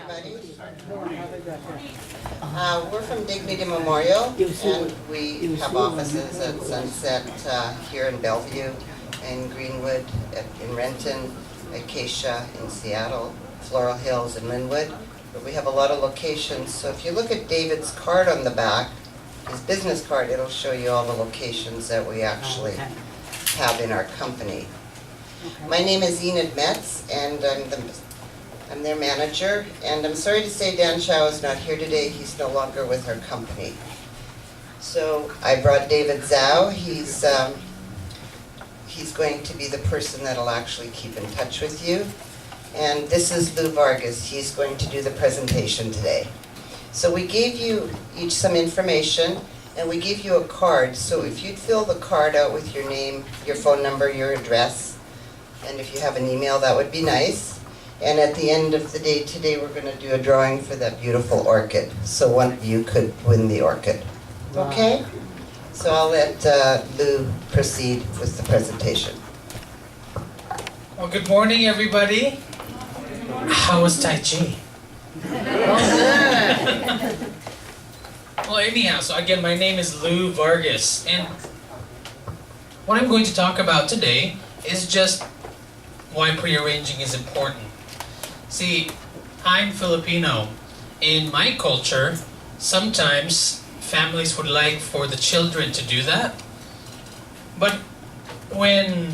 everybody. We're from Dignity Memorial, and we have offices at Sunset here in Bellevue, in Greenwood, in Renton, Acacia in Seattle, Floral Hills in Linwood. But we have a lot of locations, so if you look at David's card on the back, his business card, it'll show you all the locations that we actually have in our company. My name is Enid Metz, and I'm their manager, and I'm sorry to say Dan Chow is not here today. He's no longer with our company. So I brought David Zhao. He's going to be the person that'll actually keep in touch with you. And this is Lou Vargas. He's going to do the presentation today. So we gave you each some information, and we gave you a card. So if you'd fill the card out with your name, your phone number, your address, and if you have an email, that would be nice. And at the end of the day today, we're going to do a drawing for that beautiful orchid. So one of you could win the orchid. Okay? So I'll let Lou proceed with the presentation. Well, good morning, everybody. How was Tai Chi? Well, anyhow, so again, my name is Lou Vargas, and what I'm going to talk about today is just why prearranging is important. See, I'm Filipino. In my culture, sometimes families would like for the children to do that. But when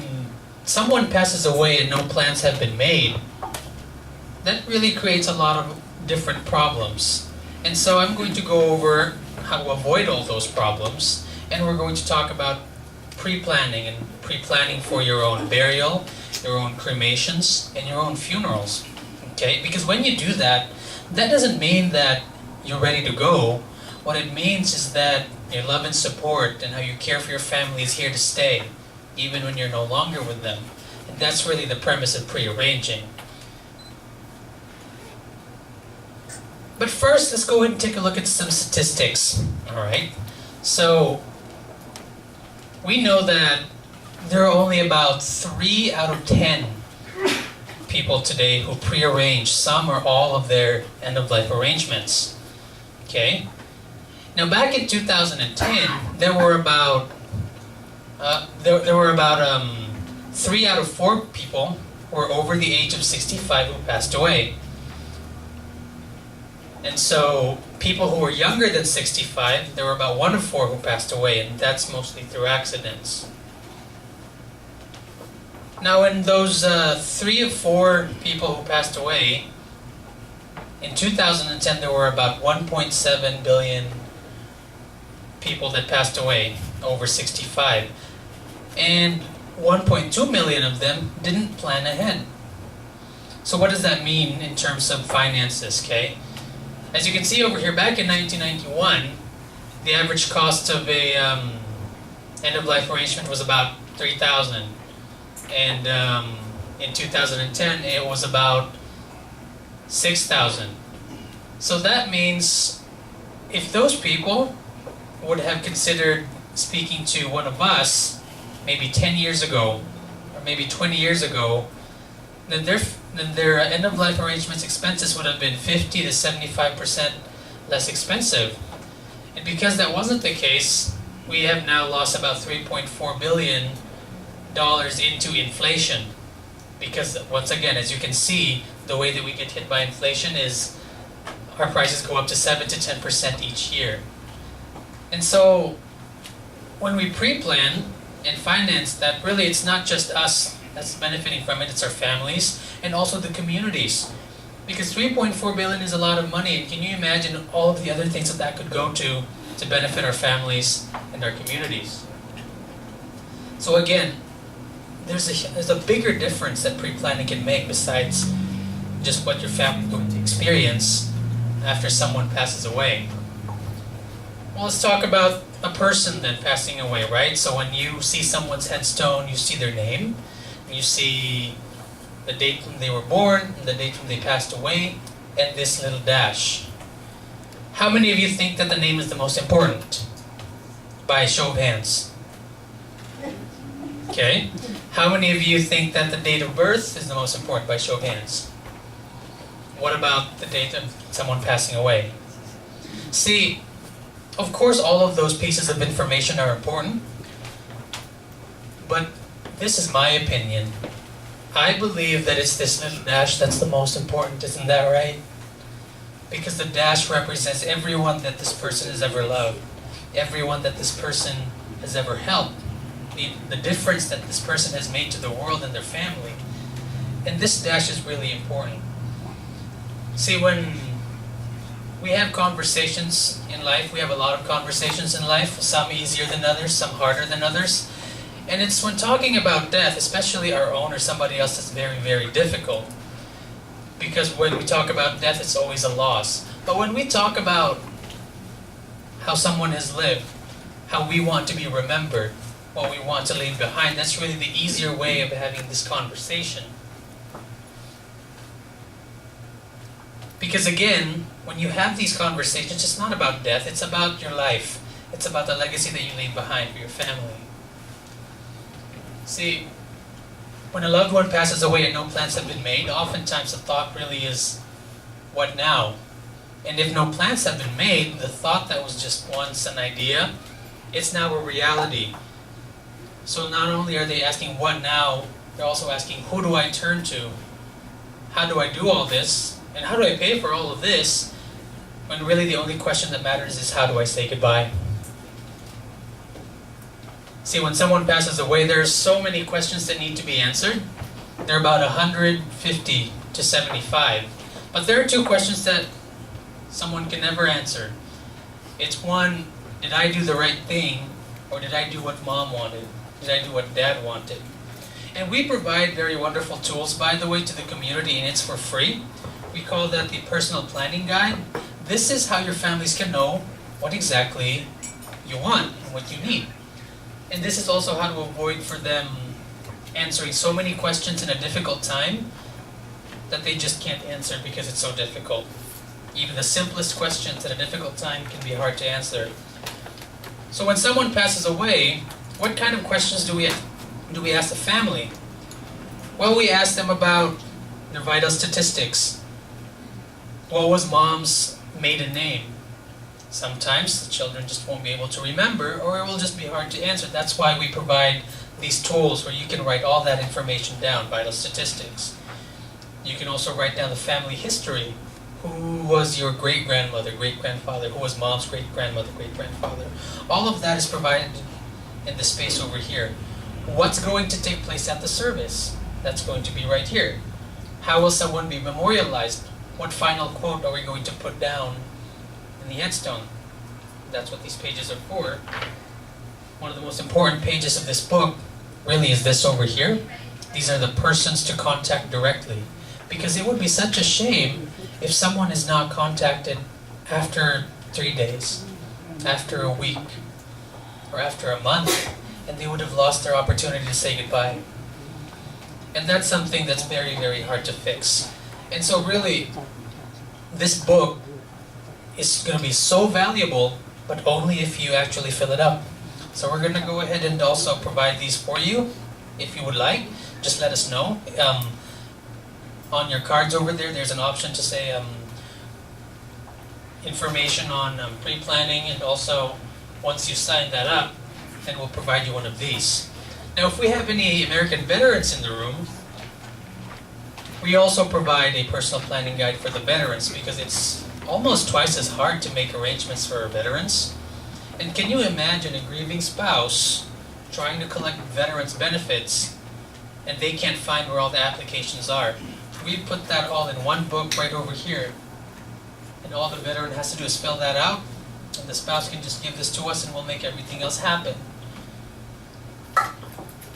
someone passes away and no plans have been made, that really creates a lot of different problems. And so I'm going to go over how to avoid all those problems, and we're going to talk about pre-planning and pre-planning for your own burial, your own cremations, and your own funerals. Okay? Because when you do that, that doesn't mean that you're ready to go. What it means is that your love and support and how you care for your family is here to stay, even when you're no longer with them. And that's really the premise of pre-arranging. But first, let's go ahead and take a look at some statistics. Alright? So, we know that there are only about 3 out of 10 people today who prearrange some or all of their end-of-life arrangements. Okay? Now, back in 2010, there were about 3 out of 4 people who were over the age of 65 who passed away. And so, people who were younger than 65, there were about 1 of 4 who passed away, and that's mostly through accidents. Now, in those 3 of 4 people who passed away, in 2010 there were about 1.7 billion people that passed away over 65. And 1.2 million of them didn't plan ahead. So what does that mean in terms of finances, okay? As you can see over here, back in 1991, the average cost of a end-of-life arrangement was about $3,000. And in 2010, it was about $6,000. So that means if those people would have considered speaking to one of us maybe 10 years ago or maybe 20 years ago, then their end-of-life arrangements expenses would have been 50 to 75% less expensive. And because that wasn't the case, we have now lost about $3.4 billion into inflation. Because once again, as you can see, the way that we get hit by inflation is our prices go up to 7 to 10% each year. And so when we pre-plan and finance that, really it's not just us that's benefiting from it, it's our families and also the communities. Because $3.4 billion is a lot of money, and can you imagine all of the other things that could go to benefit our families and our communities? So again, there's a bigger difference that pre-planning can make besides just what your family is going to experience after someone passes away. Well, let's talk about a person then passing away, right? So when you see someone's headstone, you see their name, and you see the date when they were born, and the date when they passed away, and this little dash. How many of you think that the name is the most important? By a show of hands. Okay. How many of you think that the date of birth is the most important? By show of hands. What about the date of someone passing away? See, of course all of those pieces of information are important, but this is my opinion. I believe that it's this little dash that's the most important, isn't that right? Because the dash represents everyone that this person has ever loved, everyone that this person has ever helped, the difference that this person has made to the world and their family. And this dash is really important. See, when we have conversations in life, we have a lot of conversations in life, some easier than others, some harder than others. And it's when talking about death, especially our own or somebody else, that's very, very difficult. Because when we talk about death, it's always a loss. But when we talk about how someone has lived, how we want to be remembered, what we want to leave behind, that's really the easier way of having this conversation. Because again, when you have these conversations, it's not about death, it's about your life. It's about the legacy that you leave behind for your family. See, when a loved one passes away and no plans have been made, oftentimes the thought really is, what now? And if no plans have been made, the thought that was just once an idea, it's now a reality. So not only are they asking what now, they're also asking, who do I turn to? How do I do all this? And how do I pay for all of this? When really the only question that matters is, how do I say goodbye? See, when someone passes away, there are so many questions that need to be answered. There are about 150 to 75. But there are two questions that someone can never answer. It's one, did I do the right thing? Or did I do what mom wanted? Did I do what dad wanted? And we provide very wonderful tools, by the way, to the community, and it's for free. We call that the Personal Planning Guide. This is how your families can know what exactly you want and what you need. And this is also how to avoid for them answering so many questions in a difficult time that they just can't answer because it's so difficult. Even the simplest questions at a difficult time can be hard to answer. So when someone passes away, what kind of questions do we ask the family? Well, we ask them about their vital statistics. What was mom's maiden name? Sometimes the children just won't be able to remember, or it will just be hard to answer. That's why we provide these tools where you can write all that information down, vital statistics. You can also write down the family history. Who was your great-grandmother, great-grandfather? Who was mom's great-grandmother, great-grandfather? All of that is provided in the space over here. What's going to take place at the service? That's going to be right here. How will someone be memorialized? What final quote are we going to put down in the headstone? That's what these pages are for. One of the most important pages of this book really is this over here. These are the persons to contact directly. Because it would be such a shame if someone is not contacted after 3 days, after a week, or after a month, and they would have lost their opportunity to say goodbye. And that's something that's very, very hard to fix. And so really, this book is going to be so valuable, but only if you actually fill it up. So we're going to go ahead and also provide these for you, if you would like. Just let us know. On your cards over there, there's an option to say information on pre-planning, and also once you sign that up, then we'll provide you one of these. Now, if we have any American veterans in the room, we also provide a personal planning guide for the veterans, because it's almost twice as hard to make arrangements for our veterans. And can you imagine a grieving spouse trying to collect veterans benefits and they can't find where all the applications are? We put that all in one book right over here. And all the veteran has to do is fill that out, and the spouse can just give this to us and we'll make everything else happen.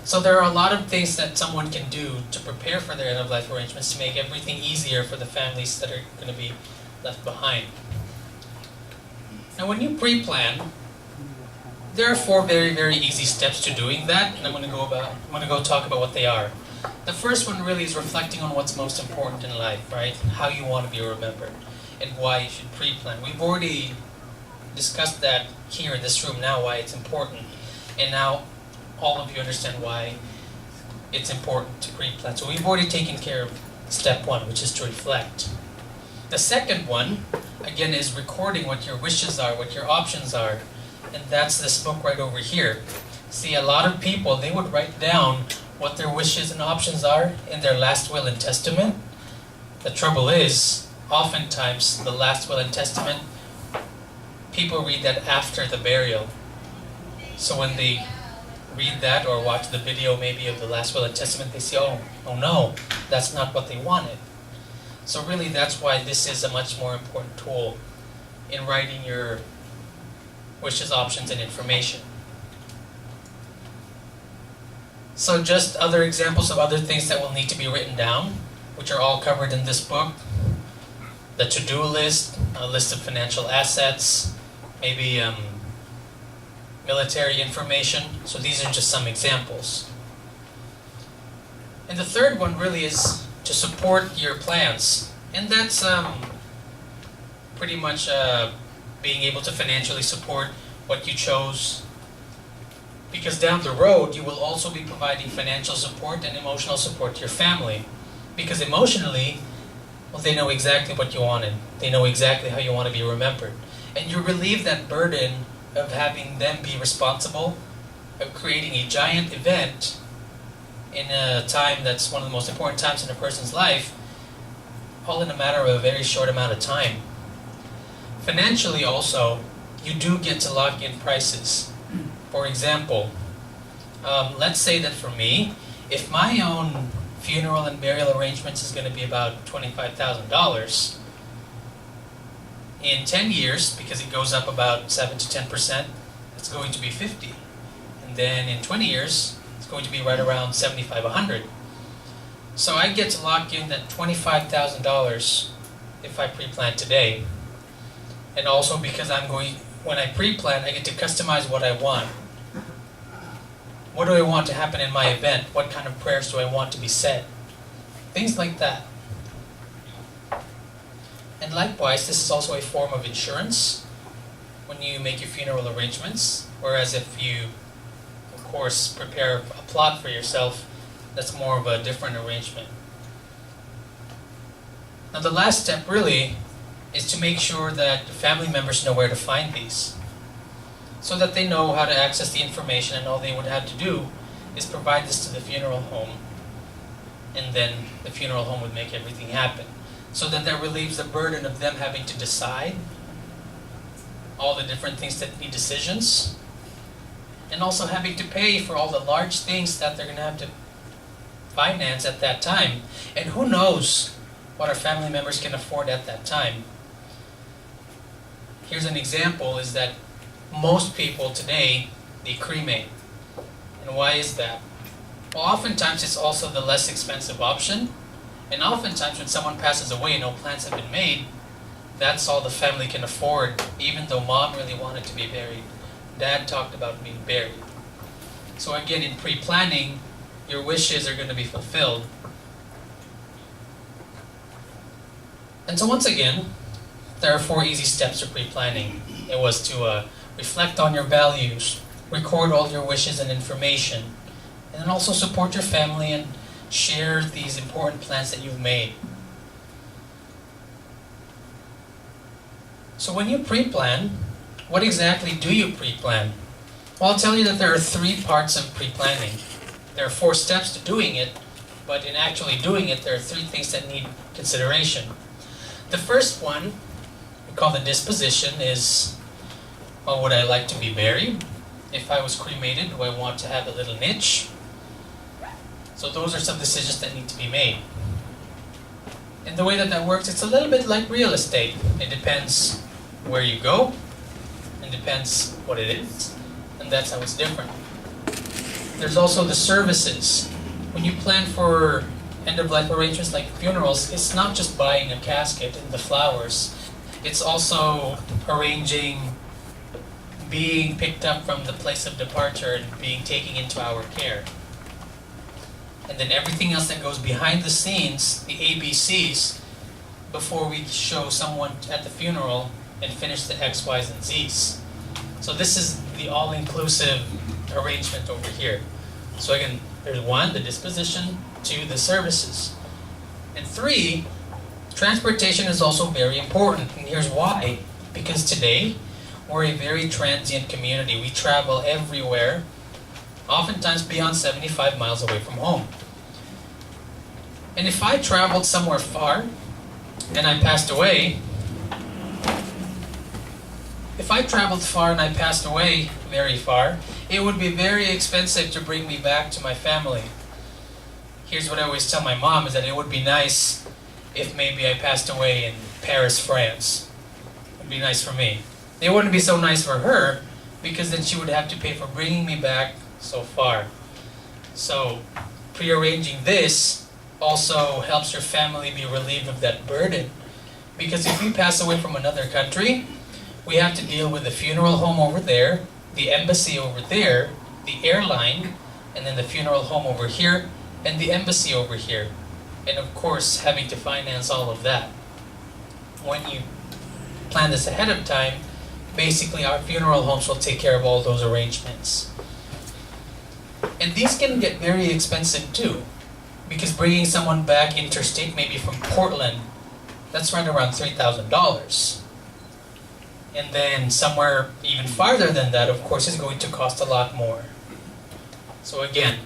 So there are a lot of things that someone can do to prepare for their end-of-life arrangements to make everything easier for the families that are going to be left behind. Now when you pre-plan, there are 4 very, very easy steps to doing that, and I'm going to go talk about what they are. The first one really is reflecting on what's most important in life, right? How you want to be remembered, and why you should pre-plan. We've already discussed that here in this room now, why it's important. And now all of you understand why it's important to pre-plan. So we've already taken care of step 1, which is to reflect. The second one, again, is recording what your wishes are, what your options are. And that's this book right over here. See, a lot of people, they would write down what their wishes and options are in their last will and testament. The trouble is, oftentimes, the last will and testament, people read that after the burial. So when they read that or watch the video maybe of the last will and testament, they say, oh no, that's not what they wanted. So really that's why this is a much more important tool in writing your wishes, options, and information. So just other examples of other things that will need to be written down, which are all covered in this book. The to-do list, a list of financial assets, maybe military information. So these are just some examples. And the third one really is to support your plans. And that's pretty much being able to financially support what you chose. Because down the road, you will also be providing financial support and emotional support to your family. Because emotionally, well, they know exactly what you wanted. They know exactly how you want to be remembered. And you relieve that burden of having them be responsible, of creating a giant event in a time that's one of the most important times in a person's life, all in a matter of a very short amount of time. Financially also, you do get to lock in prices. For example, let's say that for me, if my own funeral and burial arrangements is going to be about $25,000, in 10 years, because it goes up about 7 to 10%, it's going to be 50. And then in 20 years, it's going to be right around 75, 100. So I get to lock in that $25,000 if I pre-plan today. And also because when I pre-plan, I get to customize what I want. What do I want to happen in my event? What kind of prayers do I want to be said? Things like that. And likewise, this is also a form of insurance when you make your funeral arrangements. Whereas if you, of course, prepare a plot for yourself, that's more of a different arrangement. Now the last step really is to make sure that the family members know where to find these, so that they know how to access the information, and all they would have to do is provide this to the funeral home, and then the funeral home would make everything happen. So that relieves the burden of them having to decide all the different things that need decisions, and also having to pay for all the large things that they're going to have to finance at that time. And who knows what our family members can afford at that time. Here's an example, is that most people today, they cremate. And why is that? Well, oftentimes it's also the less expensive option. And oftentimes when someone passes away and no plans have been made, that's all the family can afford, even though mom really wanted to be buried. Dad talked about being buried. So again, in pre-planning, your wishes are going to be fulfilled. And so once again, there are 4 easy steps to pre-planning. It was to reflect on your values, record all your wishes and information, and then also support your family and share these important plans that you've made. So when you pre-plan, what exactly do you pre-plan? Well, I'll tell you that there are 3 parts of pre-planning. There are 4 steps to doing it, but in actually doing it, there are 3 things that need consideration. The first one, we call the disposition, is, well, would I like to be buried? If I was cremated, do I want to have a little niche? So those are some decisions that need to be made. And the way that works, it's a little bit like real estate. It depends where you go, and depends what it is, and that's how it's different. There's also the services. When you plan for end-of-life arrangements like funerals, it's not just buying a casket and the flowers. It's also arranging being picked up from the place of departure and being taken into our care. And then everything else that goes behind the scenes, the ABCs, before we show someone at the funeral and finish the X, Y's, and Z's. So this is the all-inclusive arrangement over here. So again, there's 1, the disposition, 2, the services, and 3, Transportation is also very important, and here's why. Because today, we're a very transient community. We travel everywhere, oftentimes beyond 75 miles away from home. And if I traveled somewhere far, and I passed away, very far, it would be very expensive to bring me back to my family. Here's what I always tell my mom, is that it would be nice if maybe I passed away in Paris, France. It would be nice for me. It wouldn't be so nice for her, because then she would have to pay for bringing me back so far. So, prearranging this also helps your family be relieved of that burden. Because if we pass away from another country, we have to deal with the funeral home over there, the embassy over there, the airline, and then the funeral home over here, and the embassy over here. And of course, having to finance all of that. When you plan this ahead of time, basically our funeral homes will take care of all those arrangements. And these can get very expensive too, because bringing someone back interstate, maybe from Portland, that's right around $3,000. And then somewhere even farther than that, of course, is going to cost a lot more. So again,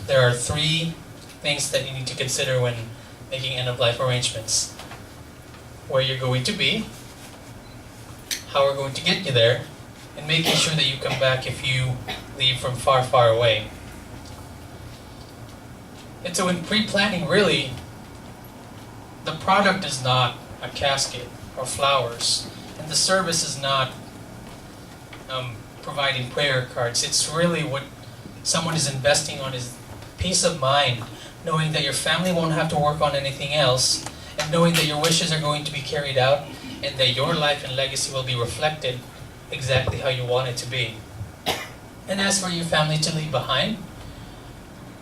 there are 3 things that you need to consider when making end-of-life arrangements. Where you're going to be, how we're going to get you there, and making sure that you come back if you leave from far, far away. And so in pre-planning, really, the product is not a casket or flowers, and the service is not providing prayer cards. It's really what someone is investing on is peace of mind, knowing that your family won't have to work on anything else, and knowing that your wishes are going to be carried out, and that your life and legacy will be reflected exactly how you want it to be. And as for your family to leave behind,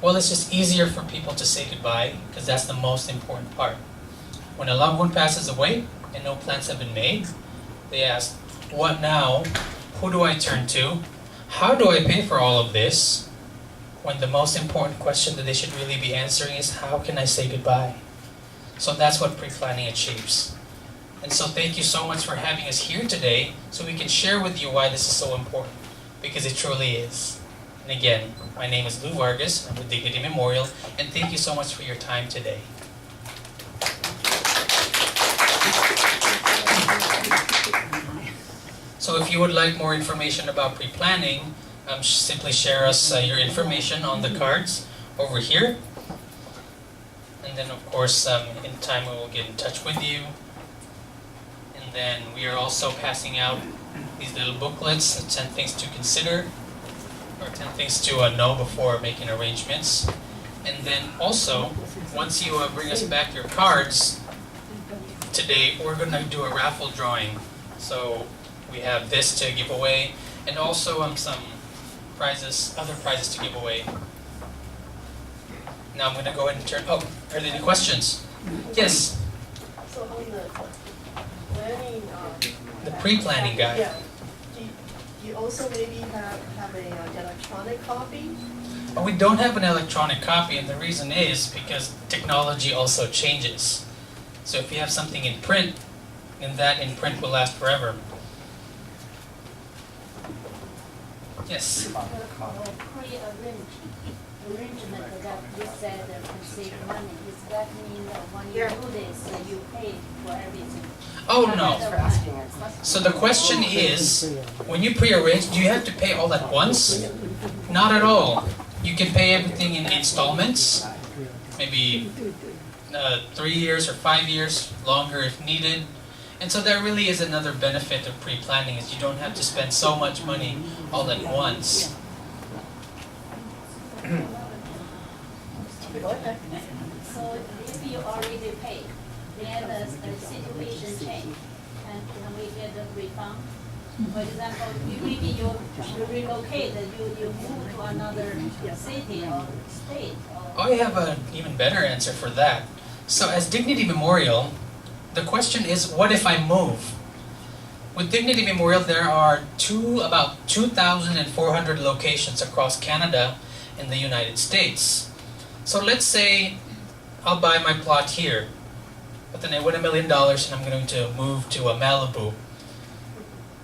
well, it's just easier for people to say goodbye, because that's the most important part. When a loved one passes away and no plans have been made, they ask, what now? Who do I turn to? How do I pay for all of this? When the most important question that they should really be answering is, how can I say goodbye? So that's what pre-planning achieves. And so thank you so much for having us here today, so we can share with you why this is so important, because it truly is. And again, my name is Lou Vargas, I'm with Dignity Memorial, and thank you so much for your time today. So if you would like more information about pre-planning, simply share us your information on the cards over here. And then of course, in time we will get in touch with you. And then we are also passing out these little booklets, 10 things to consider, or 10 things to know before making arrangements. And then also, once you bring us back your cards, today we're going to do a raffle drawing. So we have this to give away, and also some prizes, other prizes to give away. Now I'm going to go ahead and turn, are there any questions? Yes? So on the planning, The pre-planning guide. yeah, do you also maybe have a electronic copy? We don't have an electronic copy, and the reason is because technology also changes. So if you have something in print, then that in print will last forever. Yes? Pre-arrangement that you said can save money, does that mean that when you do this, you pay for everything? Oh, no. So the question is, when you pre-arrange, do you have to pay all at once? Not at all. You can pay everything in installments, maybe 3 years or 5 years, longer if needed. And so that really is another benefit of pre-planning, is you don't have to spend so much money all at once. So if you already paid, then the situation change, and can we get a refund? For example, maybe you relocate, you move to another city or state. I have an even better answer for that. So as Dignity Memorial, the question is, what if I move? With Dignity Memorial, there are about 2,400 locations across Canada and the United States. So let's say I'll buy my plot here. but then I win $1 million and I'm going to move to Malibu.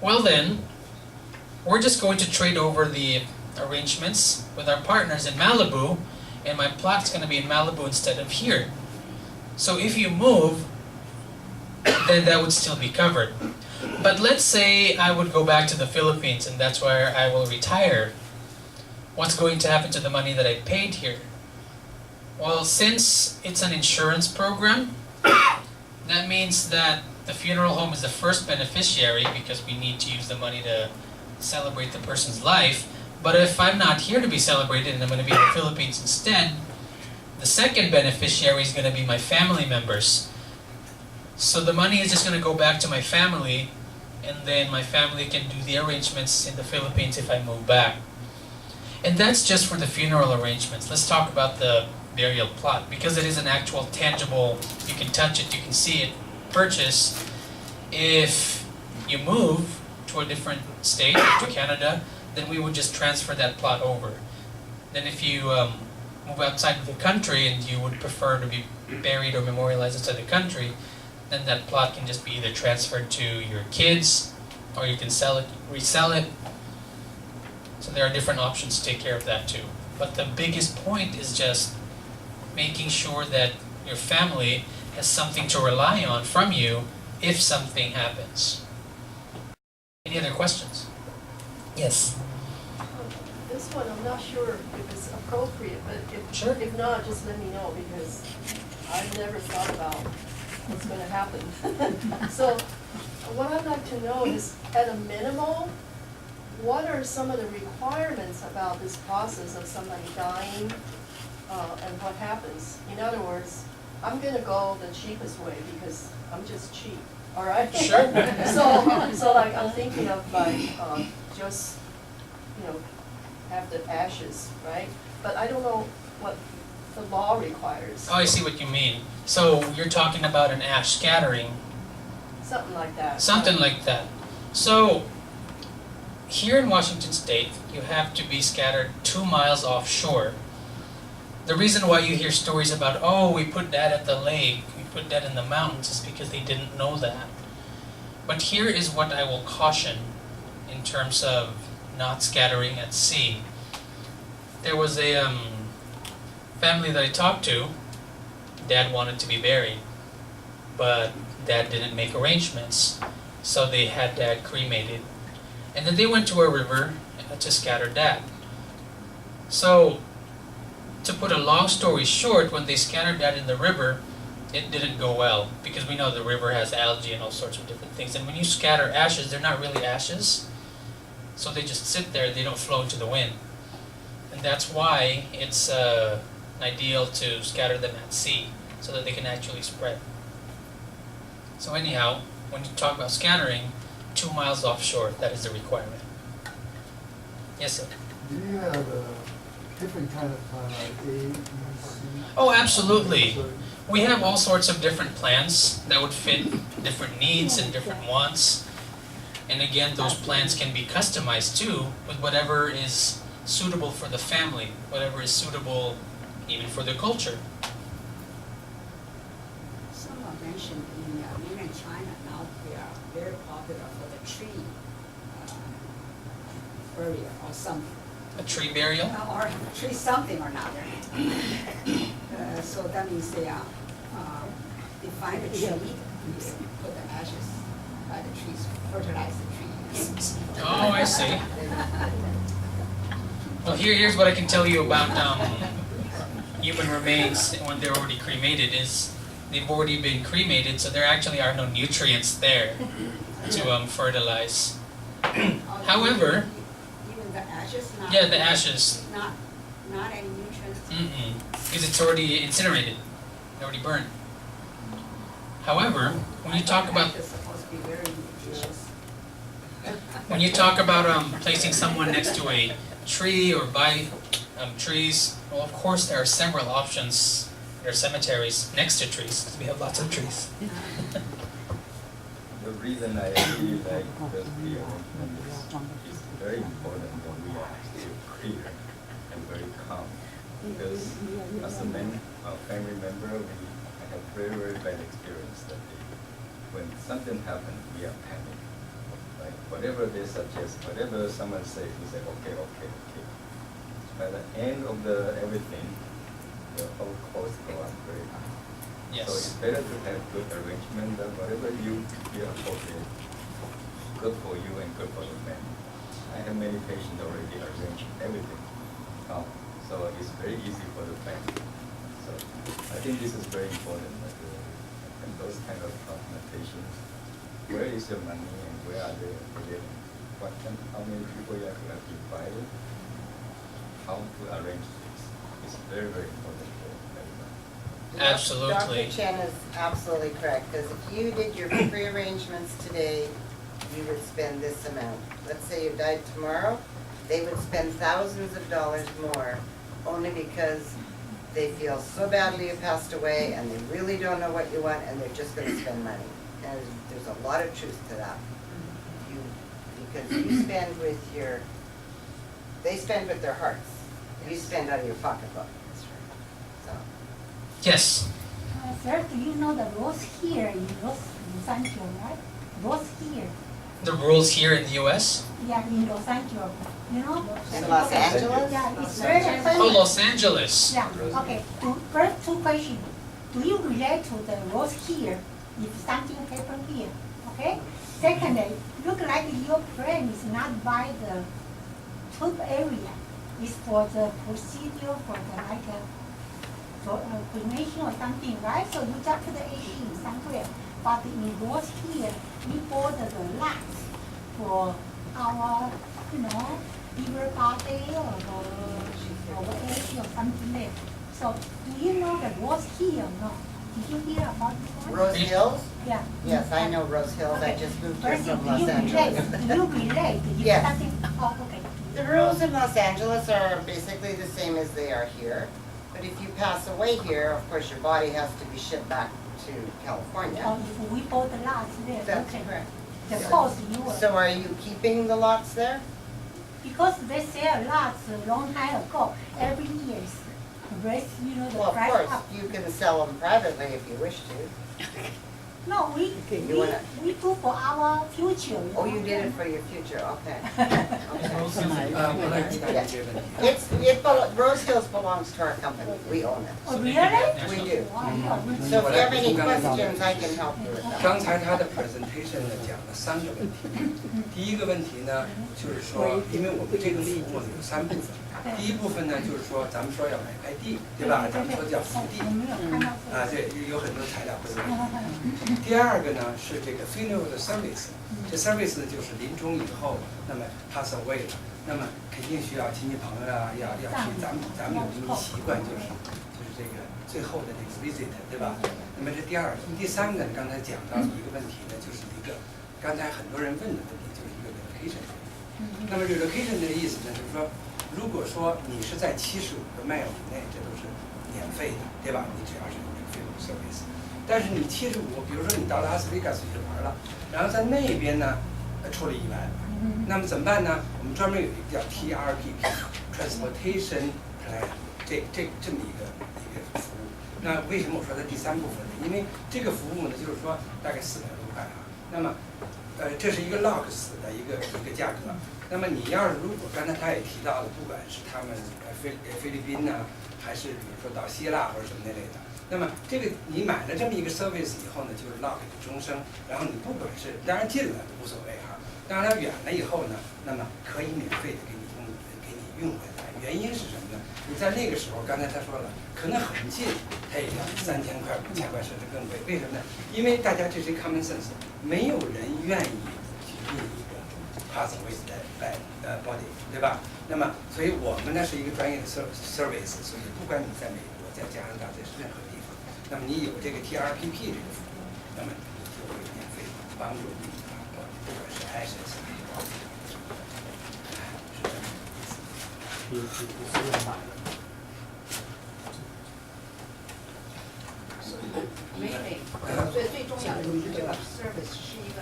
Well then, we're just going to trade over the arrangements with our partners in Malibu, and my plot's going to be in Malibu instead of here. So if you move, then that would still be covered. But let's say I would go back to the Philippines and that's where I will retire. What's going to happen to the money that I paid here? Well, since it's an insurance program, that means that the funeral home is the first beneficiary because we need to use the money to celebrate the person's life. But if I'm not here to be celebrated and I'm going to be in the Philippines instead, the second beneficiary is going to be my family members. So the money is just going to go back to my family, and then my family can do the arrangements in the Philippines if I move back. And that's just for the funeral arrangements. Let's talk about the burial plot, because it is an actual tangible, you can touch it, you can see it, purchase. If you move to a different state, to Canada, then we would just transfer that plot over. Then if you move outside of the country and you would prefer to be buried or memorialized outside the country, then that plot can just be either transferred to your kids, or you can sell it, resell it. So there are different options to take care of that too. But the biggest point is just making sure that your family has something to rely on from you if something happens. Any other questions? Yes. This one, I'm not sure if it's appropriate, but Sure. if not, just let me know, because I've never thought about what's going to happen. So what I'd like to know is, at a minimum, what are some of the requirements about this process of somebody dying and what happens? In other words, I'm going to go the cheapest way because I'm just cheap, all right? Sure. So like I'm thinking of like just, have the ashes, right? But I don't know what the law requires. Oh, I see what you mean. So you're talking about an ash scattering. Something like that. Something like that. So here in Washington State, you have to be scattered 2 miles offshore. The reason why you hear stories about, oh, we put that at the lake, we put that in the mountains, is because they didn't know that. But here is what I will caution in terms of not scattering at sea. There was a family that I talked to. Dad wanted to be buried, but Dad didn't make arrangements, so they had Dad cremated. And then they went to a river to scatter Dad. So, to put a long story short, when they scattered Dad in the river, it didn't go well, because we know the river has algae and all sorts of different things. And when you scatter ashes, they're not really ashes, so they just sit there, they don't flow into the wind. And that's why it's ideal to scatter them at sea, so that they can actually spread. So anyhow, when you talk about scattering, 2 miles offshore, that is the requirement. Yes, sir? Do you have a different kind of plan, like A, B, C? Oh, absolutely. We have all sorts of different plans that would fit different needs and different wants. And again, those plans can be customized too, with whatever is suitable for the family, whatever is suitable even for their culture. Someone mentioned in mainland China now they are very popular for the tree burial or something. A tree burial? Or tree something or another. So that means they find a tree, they put the ashes by the trees, fertilize the trees. Oh, I see. Well, here's what I can tell you about human remains when they're already cremated is they've already been cremated, so there actually are no nutrients there to fertilize. However, even the ashes, not yeah, the ashes, not any nutrients. because it's already incinerated, already burned. However, when you talk about Ashes supposed to be very nutritious. when you talk about placing someone next to a tree or by trees, well, of course there are several options. There are cemeteries next to trees, because we have lots of trees. The reason I really like the tree arrangement is very important that we are still clear and very calm. Because as a family member, we have very, very bad experience that when something happens, we are panic. Like whatever they suggest, whatever someone says, we say, okay. By the end of everything, the whole cost go up very high. Yes. So it's better to have good arrangement that whatever you feel appropriate, good for you and good for the family. I have many patients already arranged everything. So it's very easy for the family. So I think this is very important. And those kind of patients, where is your money and where are they living? How many people you have to have divided? How to arrange this? It's very, very important for everybody. Absolutely. Dr. Chen is absolutely correct, because if you did your pre-arrangements today, you would spend this amount. Let's say you died tomorrow, they would spend thousands of dollars more, only because they feel so badly you passed away and they really don't know what you want and they're just going to spend money. And there's a lot of truth to that. Because you spend with they spend with their hearts. You spend out of your pocketbook. So. Yes. Sir, do you know the rules here in Los Angeles, right? Rules here. The rules here in the U.S. Yeah, in Los Angeles. You know? In Los Angeles? Yeah, it's very different. Oh, Los Angeles. Yeah, okay. First two questions. Do you relate to the rules here if something happen here? Okay? Secondly, look like your plan is not by the tube area. It's for the procedure for the for cremation or something, right? So you just put the AC in somewhere. But in rules here, we order the lots for our, liver body or our age or something there. So do you know the rules here or no? Did you hear about this one? Rose Hills? Yeah. Yes, I know Rose Hills. I Okay. just moved here First, from do Los you Angeles. relate? Do you relate? If Yes. something, oh, okay. The rules in Los Angeles are basically the same as they are here. But if you pass away here, of course, your body has to be shipped back to California. Or if we bought the lots there, That's okay. correct. The cost you were. So are you keeping the lots there? Because they sell lots a long time ago, every year, raise, the Well, of price course, up. you can sell them privately if you wish to. No, we do for our future. Oh, you did it for your future, okay. Rose Hills belongs to our company, we own it. Oh, really? We do. Wow. So if you have any questions, I can help you with that. 刚才他的 presentation 呢讲了3个问题。第一个问题呢，就是说，因为我们这个服务呢有3部分。第一部分呢，就是说咱们说要买块地，对吧？咱们说叫福地。我没有看到这个。对，有很多材料会问。第二个呢是这个 funeral service， 这 service 就是临终以后，那么 pass away 了，那么肯定需要亲戚朋友啊，要去，咱们有这么一习惯，就是这个最后的这个 visit， 对吧？那么这第二个，第三个，刚才讲到一个问题呢，就是一个刚才很多人问的问题，就是一个 location。那么这个 location 的意思呢，就是说，如果说你是在75个 mile 以内，这都是免费的，对吧？你只要是有这个 funeral service。但是你75，比如说你到拉斯维加斯去玩了，然后在那边呢出了意外了，那么怎么办呢？我们专门有一个叫 TRPP，Transportation Plan， 这么一个服务。那为什么我说它第3部分呢？因为这个服务呢，就是说大概400多块啊。那么这是一个 log 死的一个价格。那么你要是如果刚才他也提到了，不管是他们菲律宾呐，还是比如说到希腊或者什么那类的。那么这个你买了这么一个 service 以后呢，就是 log 的终生，然后你不管是当然近了无所谓哈，当然远了以后呢，那么可以免费的给你运回来。原因是什么呢？你在那个时候，刚才他说了，可能很近，他也要3000块、5000块甚至更贵。为什么呢？因为大家这是 common sense， 没有人愿意去运一个 pass away 的 body， 对吧？那么所以我们呢是一个专业的 service， 所以不管你在美国、在加拿大，在任何地方。那么你有这个 TRPP 这个服务，那么你就会免费帮助你不管是 access 还是保险，是这么意思。没最重要的就是这个 service 是一个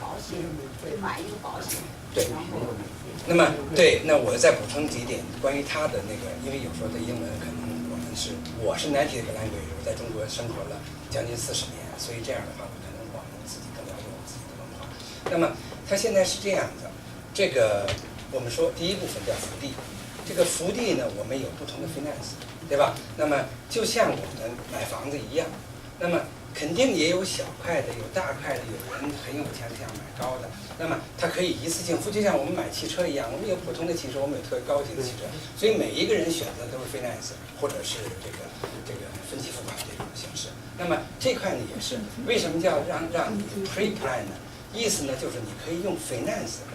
保险，买一个保险，对。然后。那么对，那我再补充几点关于他的那个，因为有时候的英文可能我们是我是 native language， 我在中国生活了将近40年，所以这样的话，可能我们自己更了解我们自己的文化。那么它现在是这样的，这个我们说第一部分叫福地，这个福地呢，我们有不同的 finance， 对吧？那么就像我们买房子一样，那么肯定也有小块的，有大块的，有人很有钱想买高的，那么它可以一次性付，就像我们买汽车一样，我们有普通的汽车，我们有特别高级的汽车，所以每一个人选择都是 finance 或者是这个分期付款这种形式。那么这块呢也是，为什么叫让你 pre-plan 呢？意思呢就是你可以用 finance，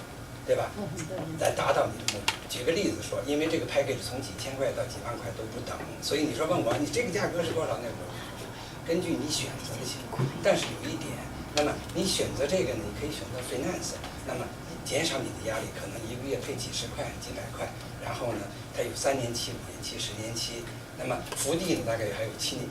对吧？来达到你的目的。举个例子说，因为这个 package 从几千块到几万块都不等，所以你说问我你这个价格是多少？那个根据你选择的情况，但是有一点，那么你选择这个呢，你可以选择 finance， 那么减少你的压力，可能一个月配几十块、几百块，然后呢，它有3年期、5年期、10年期，那么福地呢大概还有7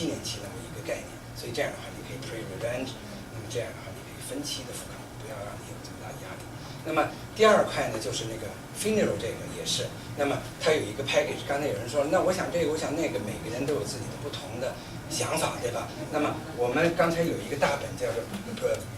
年期那么一个概念，所以这样的话你可以 pre-revenge， 那么这样的话你可以分期的付款，不要让你有这么大压力。那么第二块呢就是那个 funeral 这个也是，那么它有一个 package， 刚才有人说，那我想这个，我想那个，每个人都有自己的不同的想法，对吧？那么我们刚才有一个大本叫做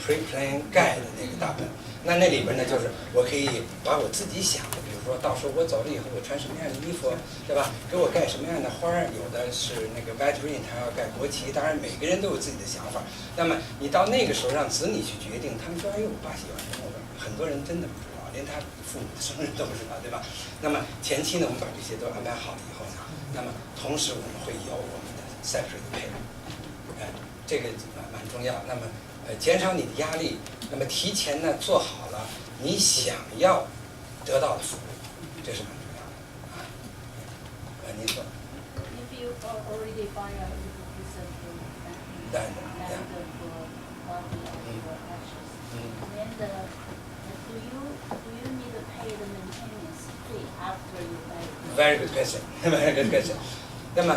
pre-plan guide 的那个大本，那里边呢就是我可以把我自己想的，比如说到时候我走了以后我穿什么样的衣服，对吧？给我盖什么样的花儿，有的是那个 veteran 他要盖国旗，当然每个人都有自己的想法。那么你到那个时候让子女去决定，他们说哎呦我爸喜欢什么，很多人真的不知道，连他父母的生日都不知道，对吧？那么前期呢我们把这些都安排好了以后呢，那么同时我们会有我们的 separate pay， 这个蛮重要。那么减少你的压力，那么提前呢做好了你想要得到的服务，这是蛮重要的啊。您说。If you already buy a piece of land for ashes, then do you need to pay the maintenance fee after you buy it? Very good question. Very good question. 那么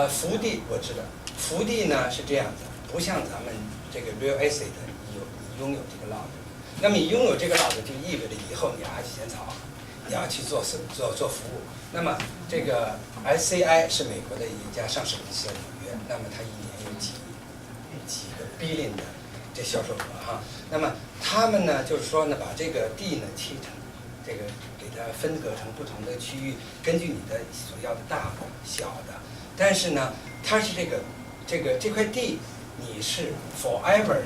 福地我知道，福地呢是这样子，不像咱们这个 real estate 拥有这个 lot， 那么你拥有这个 lot 就意味着以后你要去剪草，你要去做服务。那么这个 SCI 是美国的一家上市公司，纽约，那么它一年有几个 billion 的这销售额哈。那么他们呢就是说呢把这个地呢切成这个给它分割成不同的区域，根据你的所要的大的小的，但是呢它是这块地你是 forever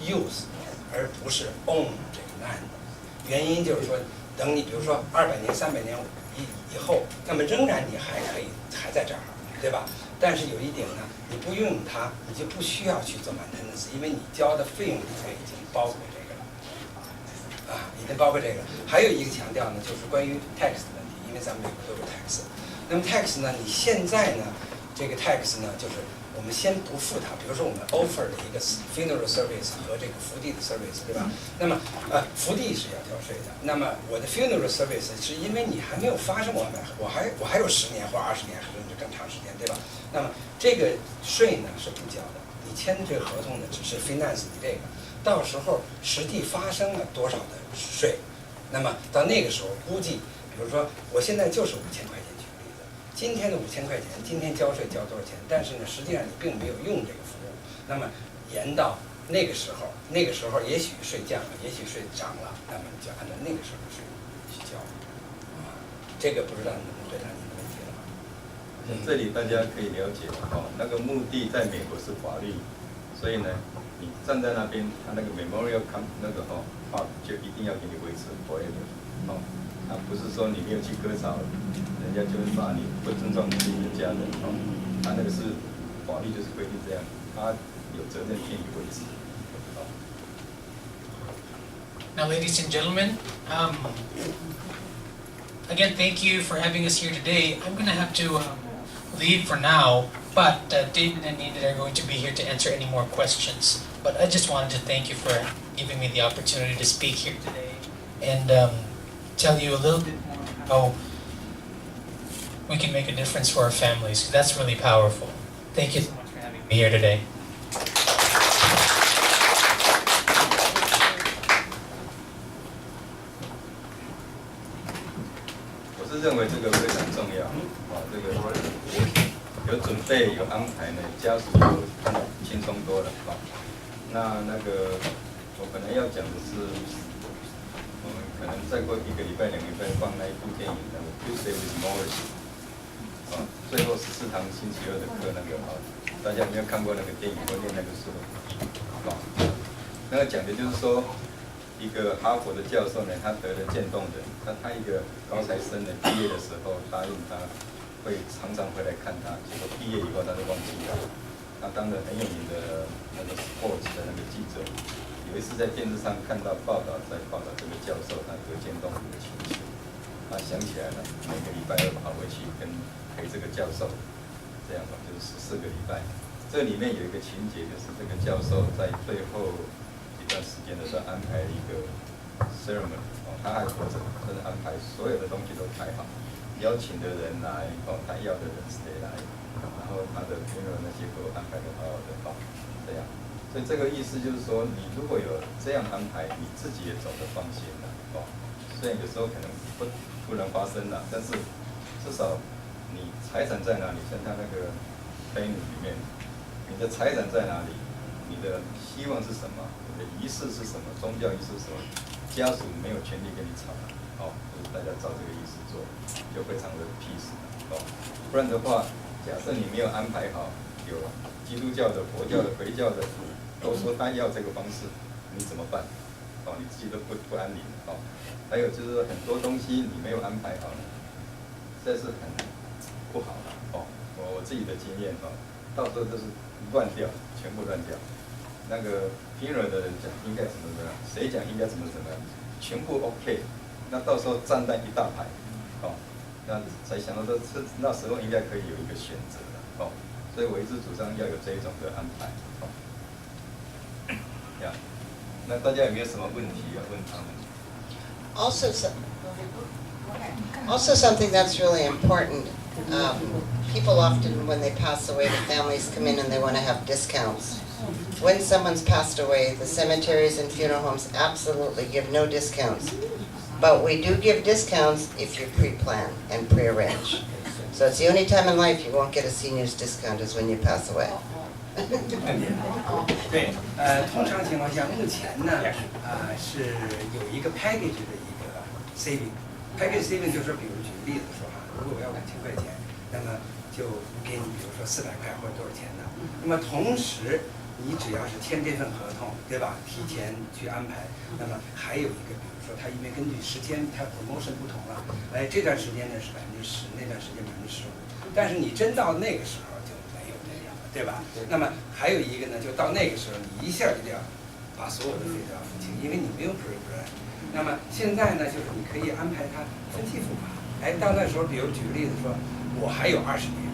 use 而不是 own 这个 land， 原因就是说等你比如说200年300年以后，那么仍然你还在这儿，对吧？但是有一点呢，你不拥有它，你就不需要去做 maintenance， 因为你交的费用里面已经包括这个了，已经包括这个。还有一个强调呢，就是关于 tax 的问题，因为咱们美国都有 tax。那么 tax 呢，你现在呢，这个 tax 呢，就是我们先不付它，比如说我们 offer 的一个 funeral service 和这个福地的 service， 对吧？那么福地是要交税的。那么我的 funeral service 是因为你还没有发生，我还有10年或20年甚至更长时间，对吧？那么这个税呢是不交的，你签这个合同呢只是 finance 你这个，到时候实际发生了多少的税，那么到那个时候估计，比如说我现在就是5000块钱。今天的5000块钱，今天交税交多少钱？但是呢，实际上你并没有用这个服务。那么延到那个时候也许税降了，也许税涨了，那么你就按照那个时候的税去交。这个不知道能不能回答您的问题了吗？这里大家可以了解那个墓地在美国是法律，所以呢，你站在那边，他那个 memorial park 就一定要给你维持 forever 不是说你没有去割草，人家就会罚你不尊重你自己的家人他那个是法律就是规定这样，他有责任给你维持。Now, ladies and gentlemen, again, thank you for having us here today. I'm going to have to leave for now, but David and Nina are going to be here to answer any more questions. But I just wanted to thank you for giving me the opportunity to speak here today and tell you a little bit more how we can make a difference for our families. That's really powerful. Thank you so much for having me here today. 我是认为这个非常重要这个有准备有安排呢，家属就轻松多了啊。那个我本来要讲的是，我们可能再过1个礼拜、2个礼拜放那一部电影的《Tuesday with Morris》啊，最后14堂星期二的课那个啊，大家有没有看过那个电影或念那个书？啊，那个讲的就是说，一个哈佛的教授呢，他得了渐冻人，他一个高材生呢，毕业的时候答应他会常常回来看他，结果毕业以后他就忘记了。他当了很有名的那个 sports 的那个记者，有一次在电视上看到报道，在报道这个教授他得渐冻人的情形，他想起来了，每个礼拜二跑回去陪这个教授，这样吧，就是14个礼拜。这里面有一个情节，就是这个教授在最后一段时间的时候安排了一个 ceremony， 他还活着，但是安排所有的东西都排好，邀请的人来，他要的人谁来。然后他的朋友那些都安排得好好的，这样，所以这个意思就是说，你如果有这样安排，你自己也走得放心了，虽然有时候可能不突然发生了，但是至少你财产在哪里？像他那个碑里面，你的财产在哪里？你的希望是什么？你的仪式是什么？宗教仪式是什么？家属没有权利跟你吵，就是大家照这个仪式做，就非常的 peace，不然的话。假设你没有安排好，有基督教的、佛教的、回教的，都说他要这个方式，你怎么办？你自己都不安宁还有就是说很多东西你没有安排好，这是很不好的我自己的经验到时候就是乱掉，全部乱掉。那个 funeral 的人讲应该怎么样，谁讲应该怎么样，全部 OK， 那到时候账单一大排那才想到那时候应该可以有一个选择的所以我一直主张要有这一种的安排那大家有没有什么问题要问他们 Also something that's really important, people often when they pass away, the families come in and they want to have discounts. When someone's passed away, the cemeteries and funeral homes absolutely give no discounts. But we do give discounts if you pre-plan and pre-arrange. So it's the only time in life you won't get a senior's discount is when you pass away. 对，通常情况下，目前呢，是有一个 package 的一个 saving。package saving 就是说，比如举个例子说如果我要5000块钱，那么就给你，比如说400块或者多少钱的。那么同时，你只要是签这份合同，对吧？提前去安排，那么还有一个。说他因为根据时间，他 promotion 不同了，这段时间呢是10%，那段时间15%，但是你真到那个时候就没有这样了，对吧？那么还有一个呢，就到那个时候你一下就要把所有的费都要付清，因为你没有 pre-plan。那么现在呢，就是你可以安排他分期付款，到那时候，比如举个例子说，我还有20年，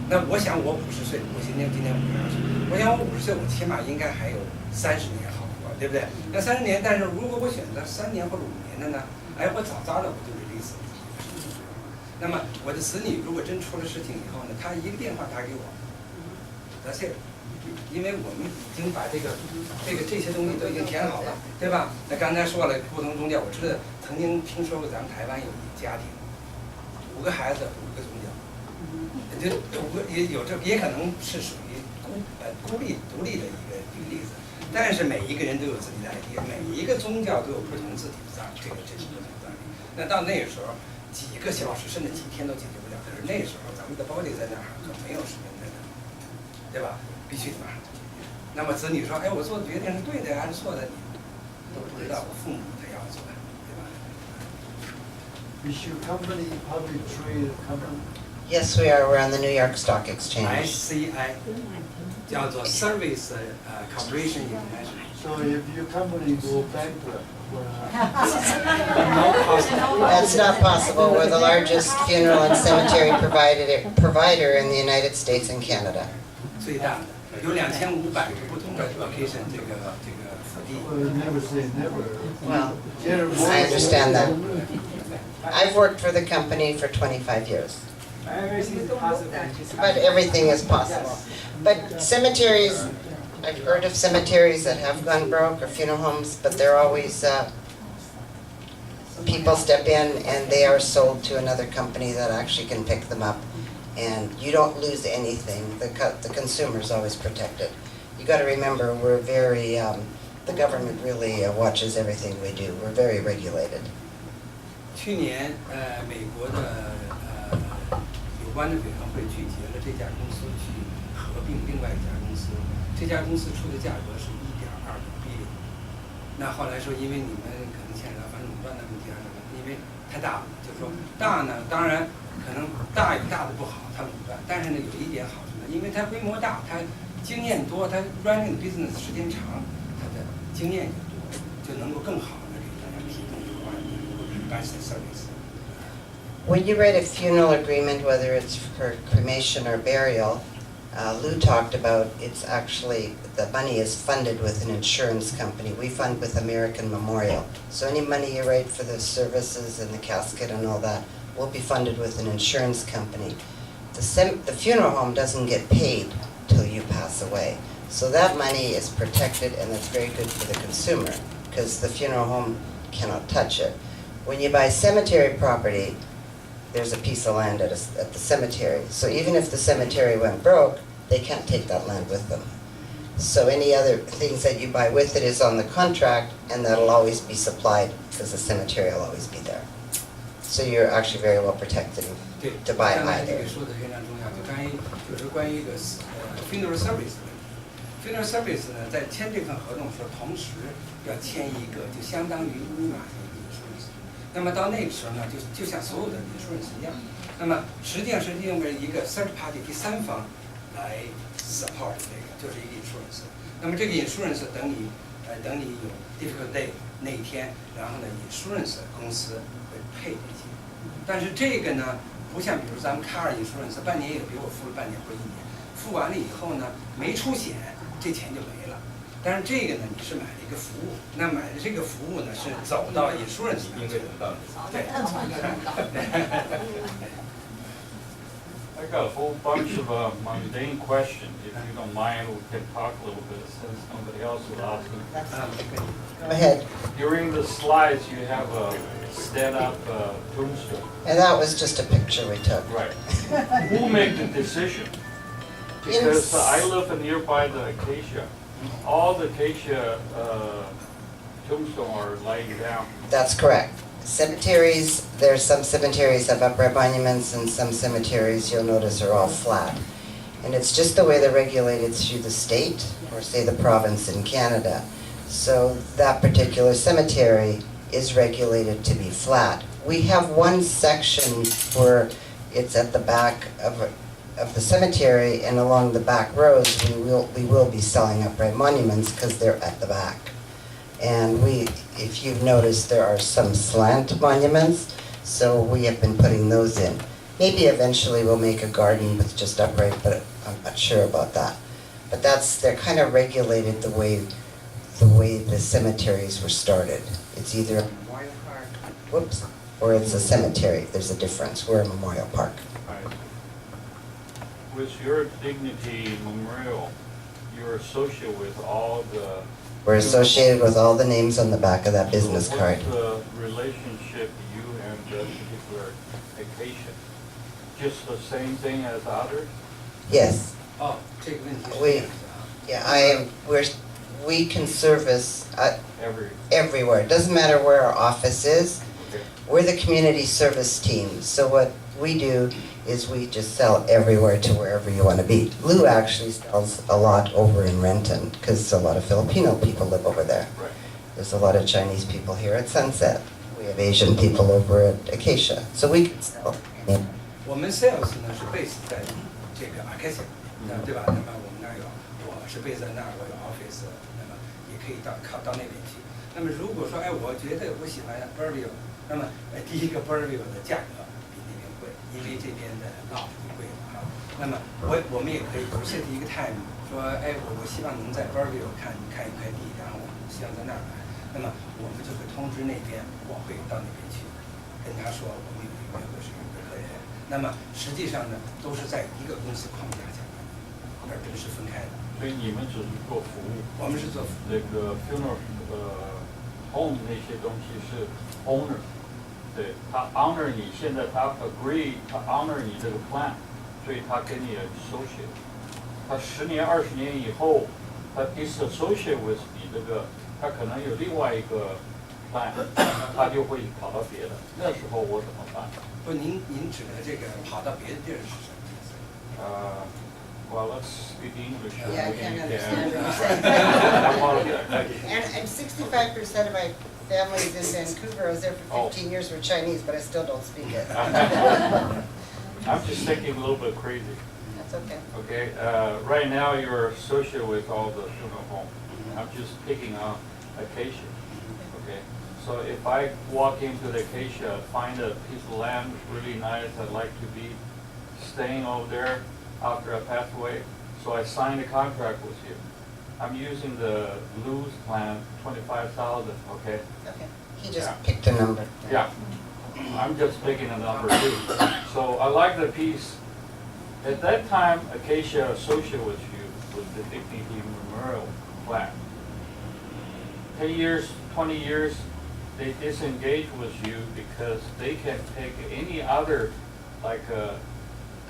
那我想我50岁，我今年52岁，我想我50岁，我起码应该还有30年。对不对？那30年，但是如果我选择3年或者5年的呢？我早的我就 release 了。那么我的子女如果真出了事情以后呢，他一个电话打给我，that's it，因为我们已经把这些东西都已经填好了，对吧？那刚才说了不同宗教，我知道曾经听说过咱们台湾有一个家庭，5个孩子5个宗教，就5个也可能是属于独立的一个例子。但是每一个人都有自己的 idea， 每一个宗教都有不同自己的这是不同的。那到那个时候，几个小时甚至几天都解决不了。可是那时候咱们的 body 在那儿，可没有时间在那儿，对吧？必须得马上解决。那么子女说：“我做的决定是对的还是错的？”你都不知道。我父母他要做的，对吧 Is your company public traded company? Yes, we are. We're on the New York Stock Exchange. SCI 叫做 Service Corporation International。 So if your company go bankrupt, That's not possible. We're the largest funeral and cemetery provider in the United States and Canada. 最大的有2500个不同的 location 这个福地。 never say never. Well, I understand that. I've worked for the company for 25 years. But everything is possible. But cemeteries, I've heard of cemeteries that have gone broke or funeral homes, but they're always, people step in and they are sold to another company that actually can pick them up and you don't lose anything. The consumer's always protected. You got to remember, we're very, the government really watches everything we do. We're very regulated. 去年美国的有关的委员会拒绝了这家公司去合并另外一家公司，这家公司出的价格是1.2个 billion。那后来说，因为你们可能牵扯到反垄断的问题啊什么，因为太大了，就是说大呢，当然可能大有大的不好，它垄断，但是呢有一点好处呢，因为它规模大，它经验多，它 running business 时间长，它的经验就多，就能够更好的给大家提供有关的 service。When you write a funeral agreement, whether it's for cremation or burial, Lou talked about it's actually, the money is funded with an insurance company. We fund with American Memorial. So any money you write for the services and the casket and all that will be funded with an insurance company. The funeral home doesn't get paid till you pass away. So that money is protected, and that's very good for the consumer because the funeral home cannot touch it. When you buy cemetery property, there's a piece of land at the cemetery. So even if the cemetery went broke, they can't take that land with them. So any other things that you buy with it is on the contract, and that'll always be supplied because the cemetery will always be there. So you're actually very well protected to buy either. 这个说的非常重要，就是关于一个funeral service 的问题。funeral service 呢，在签这份合同的时候，同时要签一个就相当于密码的一个 insurance。那么到那个时候呢，就像所有的 insurance 一样，那么实际上是用一个 third party 第三方来 support 这个，就是一个 insurance。那么这个 insurance 等你有 difficult day 那一天，然后呢 insurance 公司会配这些。但是这个呢，不像比如咱们 car insurance 半年也比我付了半年或1年，付完了以后呢没出险，这钱就没了。但是这个呢，你是买了一个服务，那买的这个服务呢是走到 insurance 应对得到的。对。I got a whole bunch of mundane questions. If you don't mind, we can talk a little bit since nobody else is asking. Go ahead. During the slides, you have a stand-up tombstone. And that was just a picture we took. Right. Who made the decision? Because I live nearby the acacia. All the acacia tombstones are laying down. That's correct. Cemeteries, there's some cemeteries have upright monuments, and some cemeteries you'll notice are all flat. And it's just the way they're regulated through the state, or say the province in Canada. So that particular cemetery is regulated to be flat. We have one section where it's at the back of the cemetery, and along the back rows we will be selling upright monuments because they're at the back. And if you've noticed, there are some slant monuments, so we have been putting those in. Maybe eventually we'll make a garden with just upright, but I'm not sure about that. But they're kind of regulated the way the cemeteries were started. It's either a memorial park, or it's a cemetery. There's a difference. We're a memorial park. Right. With your Dignity Memorial, you're associated with all the... We're associated with all the names on the back of that business card. What's the relationship you and the particular acacia? Just the same thing as others? Yes. Oh, 这个问题是这样子啊。We can service everywhere. It doesn't matter where our office is. Okay. We're the community service team. So what we do is we just sell everywhere to wherever you want to be. Lou actually sells a lot over in Renton because a lot of Filipino people live over there. Right. There's a lot of Chinese people here at Sunset. We have Asian people over at Acacia. So we can sell. 我们 sales 呢是 base 在这个 Acacia，对吧？那么我们那儿我是 base 在那儿，我有 office， 那么也可以到那边去。那么如果说我觉得我喜欢 Burville， 那么第一个 Burville 的价格比那边贵，因为这边的 lot 贵啊。那么我们也可以设计一个 time， 说我希望能在 Burville 看一块地，然后我们希望在那儿买，那么我们就会通知那边，我会到那边去，跟他说我们有一个是有一个客人。那么实际上呢，都是在一个公司框架下的，而不是分开的。所以你们只是做服务。我们是做服务。那个 funeral home 那些东西是 owner， 对，他 honor 你，现在他 agree， 他 honor 你这个 plan，所以他给你 associate。他10年、20年以后，他 disassociate with 你这个，他可能有另外一个 plan， 他就会跑到别的。那时候我怎么办？不，您指的这个跑到别的地儿是什么意思？Well, let's speak English. Yeah, I can't Maybe you understand what you're can. saying. I apologize. And 65% of my family is in Vancouver. I was there for 15 years. We're Chinese, but I still don't speak it. I'm just thinking a little bit crazy. That's okay. Okay, right now you're associated with all the funeral home. I'm just picking on Acacia. Okay, so if I walk into the Acacia, find a piece of land really nice, I'd like to be staying over there after I pass away. So I sign a contract with you. I'm using the Lou's plan, 25,000. Okay. Okay. He just Yeah. picked a number. Yeah. I'm just picking a number too. So I like the piece. At that time, Acacia associated with you with the Dignity Memorial Plan. 10 years, 20 years, they disengage with you because they can take any other, like a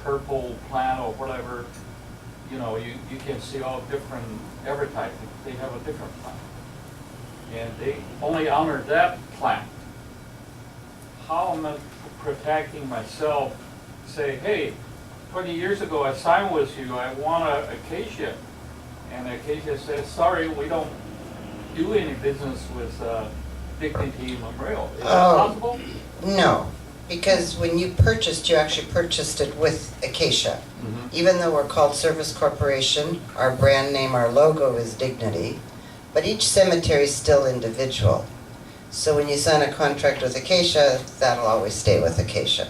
purple plan or whatever. You know, you can see all different advertising. They have a different plan. And they only honor that plan. How am I protecting myself? Say, hey, 20 years ago I signed with you, I want an Acacia. And Acacia says, sorry, we don't do any business with Dignity Memorial. Is that possible? No, because when you purchased, you actually purchased it with Acacia. Even though we're called Service Corporation, our brand name, our logo is Dignity, but each cemetery is still individual. So when you sign a contract with Acacia, that'll always stay with Acacia.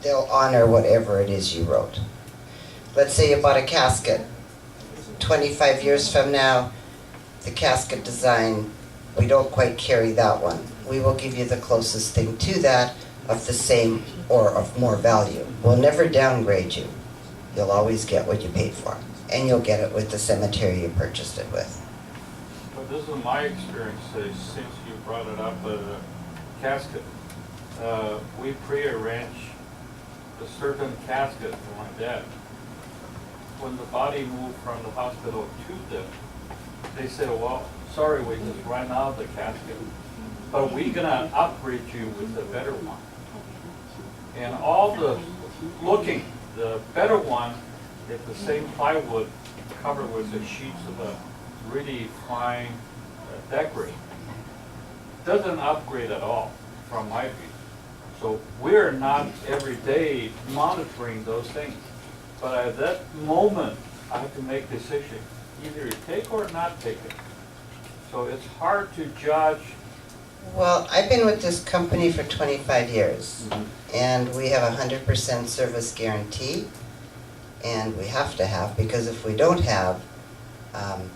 They'll honor whatever it is you wrote. Let's say you bought a casket. 25 years from now, the casket design, we don't quite carry that one. We will give you the closest thing to that of the same or of more value. We'll never downgrade you. You'll always get what you paid for. And you'll get it with the cemetery you purchased it with. But this is my experience, since you brought it up, the casket. We pre-arrange a certain casket for my dad. When the body moved from the hospital to them, they said, well, sorry, we just ran out of the casket, but we're gonna upgrade you with a better one. And all the the better one is the same plywood covered with the sheets of a really fine decorating. Doesn't upgrade at all from my view. So we're not every day monitoring those things. But at that moment, I have to make decision. Either you take or not take it. So it's hard to judge. Well, I've been with this company for 25 years, and we have 100% service guarantee, and we have to have, because if we don't have,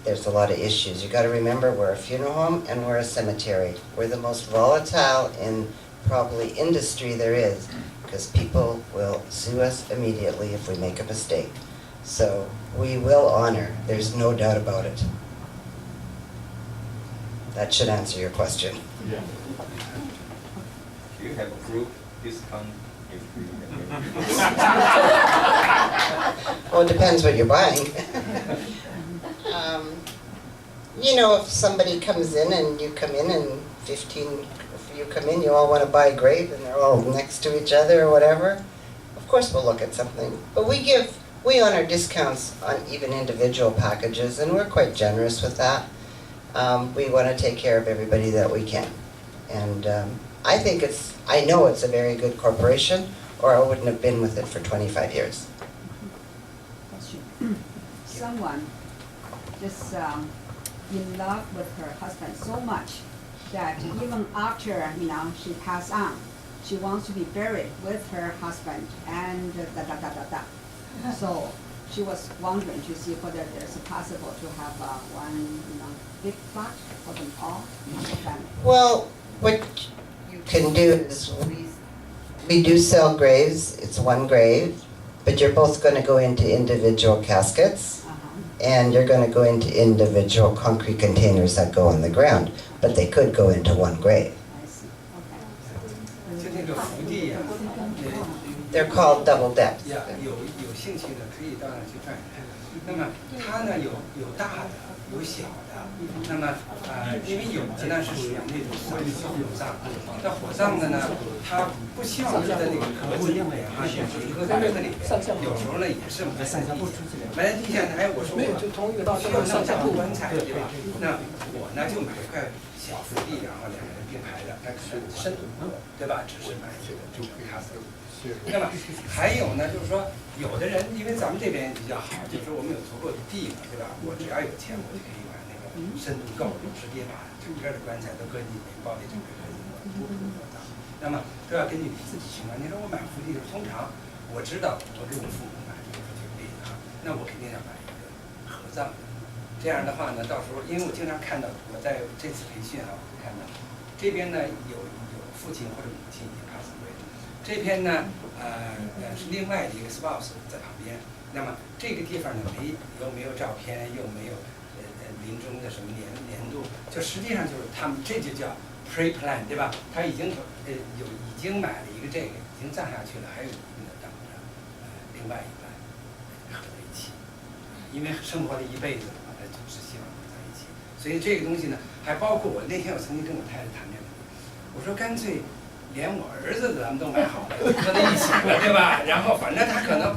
there's a lot of issues. You got to remember, we're a funeral home and we're a cemetery. We're the most volatile in probably industry there is, because people will sue us immediately if we make a mistake. So we will honor, there's no doubt about it. That should answer your question. Yeah. Do you have a group discount if you Well, it depends what you're buying. You know, if somebody comes in and you come in and if you come in, you all want to buy a grave and they're all next to each other or whatever, of course we'll look at something. But we honor discounts on even individual packages, and we're quite generous with that. We want to take care of everybody that we can. And I know it's a very good corporation, or I wouldn't have been with it for 25 years. Someone just in love with her husband so much that even after, she passed on, she wants to be buried with her husband and So she was wondering to see whether there's possible to have one, big plot for them all, family. Well, what you can do is we do sell graves. It's one grave, but you're both going to go into individual caskets, and you're going to go into individual concrete containers that go on the ground, but they could go into one grave. I see, okay. 就那个福地呀， They're called double depth. 有兴趣的可以到那儿去看一看。那么它呢有大的，有小的。那么因为有的呢是属于那种火葬，那火葬的呢，它不希望搁在那个壳子里面啊，也是搁在壳子里面。有时候呢也是埋在地下，埋在地下呢，哎，我说我需要上下棺材，对吧？那我呢就买一块小福地，然后2个人并排的，那可能深度不够，对吧？只是买这个卡斯。那么还有呢，就是说，有的人因为咱们这边比较好，就是说我们有足够的地嘛，对吧？我只要有钱，我就可以把那个深度够，直接把整个的棺材都搁进去，包的整个棺材不脏。那么都要根据你自己情况。你说我买福地，通常我知道我给我父母买，比如说举个例子啊，那我肯定要买一个合葬的。这样的话呢，到时候因为我经常看到，我在这次培训啊，我看到这边呢有父亲或者母亲已经passed away，这边呢是另外的一个 spouse 在旁边。那么这个地方呢没有照片，又没有临终的什么年度，就实际上就是他们这就叫 pre-plan， 对吧？他已经已经买了一个这个，已经葬下去了，还有一个呢等着另外一半合在一起，因为生活了一辈子，总是希望合在一起。所以这个东西呢，还包括我那天我曾经跟我太太谈这个问题，我说干脆连我儿子咱们都买好了，合在一起了，对吧？然后反正他可能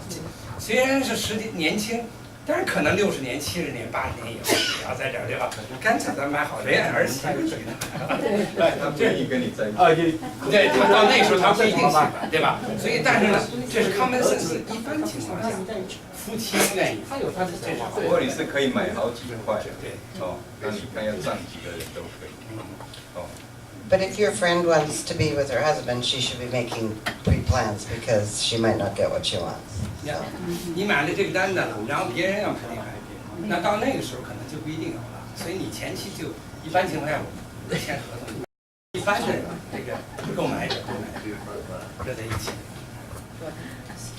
虽然是年轻。但是可能60年、70年、80年以后也要在这儿，对吧？干脆咱买好了，连儿媳妇儿娶呢。他不愿意跟你在一起。对，他到那时候他不一定喜欢，对吧？所以，但是呢，这是 common sense， 一般情况下，夫妻愿意。他有他的这种。不过你是可以买好几块，对，哦，那你看要葬几个人都可以，哦。But if your friend wants to be with her husband, she should be making pre-plans because she might not get what she wants. 你买了这个单子了，然后别人要肯定买别人，那到那个时候可能就不一定有了。所以你前期就一般情况下我签合同，一般的这个购买者搁在一起。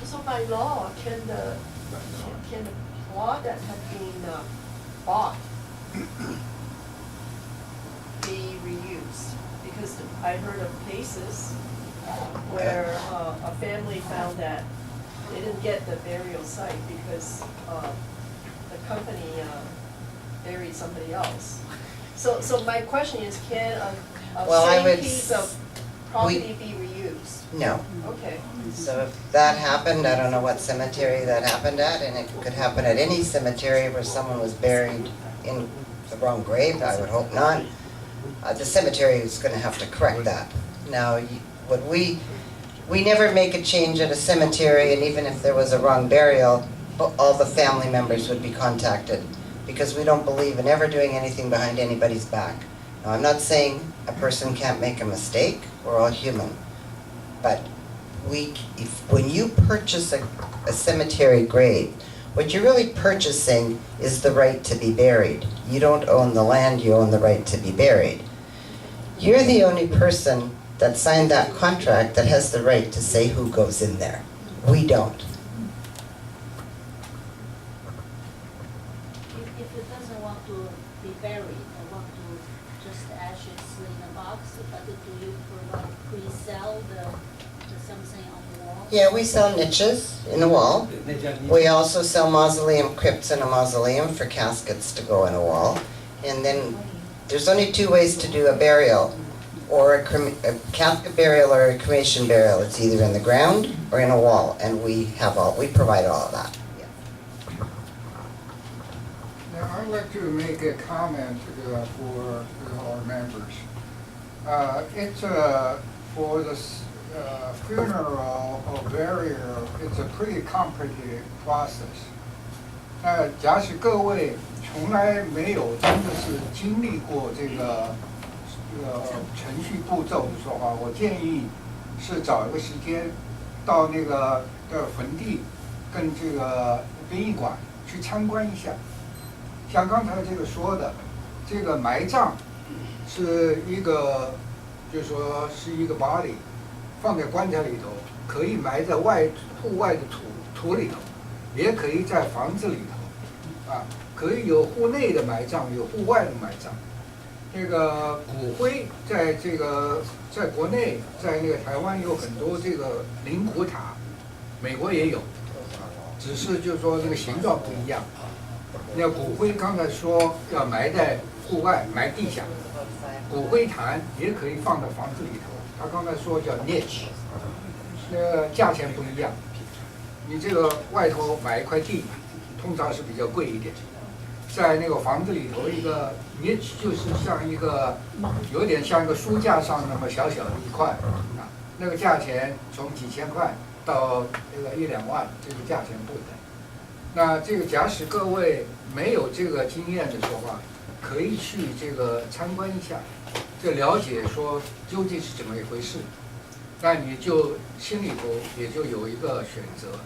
So by law, can the plot that had been bought be reused? Because I heard of cases where a family found that they didn't get the burial site because the company buried somebody else. So my question is, can a piece of property be reused? No. Okay. So if that happened, I don't know what cemetery that happened at, and it could happen at any cemetery where someone was buried in the wrong grave. I would hope not. The cemetery is going to have to correct that. Now, we never make a change at a cemetery, and even if there was a wrong burial, all the family members would be contacted, because we don't believe in ever doing anything behind anybody's back. Now, I'm not saying a person can't make a mistake. We're all human. But when you purchase a cemetery grave, what you're really purchasing is the right to be buried. You don't own the land, you own the right to be buried. You're the only person that signed that contract that has the right to say who goes in there. We don't. If it doesn't want to be buried, or want to just ashes in a box, but do you pre-sell the something on the wall? Yeah, we sell niches in the wall. We also sell mausoleum crypts in a mausoleum for caskets to go in a wall. And then there's only 2 ways to do a burial, or a casket burial or a cremation burial. It's either in the ground or in a wall, and we provide all of that. Now, I'd like to make a comment for our members. It's for the funeral or burial, it's a pretty complicated process. 假使各位从来没有真的是经历过这个程序步骤的话，我建议是找一个时间到那个坟地跟这个殡仪馆去参观一下。像刚才这个说的，这个埋葬是一个，就是说是一个 body 放在棺材里头，可以埋在户外的土里头，也可以在房子里头，可以有户内的埋葬，有户外的埋葬。这个骨灰在国内，在那个台湾有很多这个灵骨塔，美国也有，只是就是说这个形状不一样。那骨灰刚才说要埋在户外，埋地下，骨灰坛也可以放在房子里头。他刚才说叫 niche， 那个价钱不一样。你这个外头买一块地，通常是比较贵一点。在那个房子里头，一个 niche 就是像一个，有点像一个书架上那么小小的一块啊，那个价钱从几千块到这个1、2万，这个价钱不等。那这个假使各位没有这个经验的话，可以去这个参观一下，就了解说究竟是怎么一回事，那你就心里头也就有一个选择，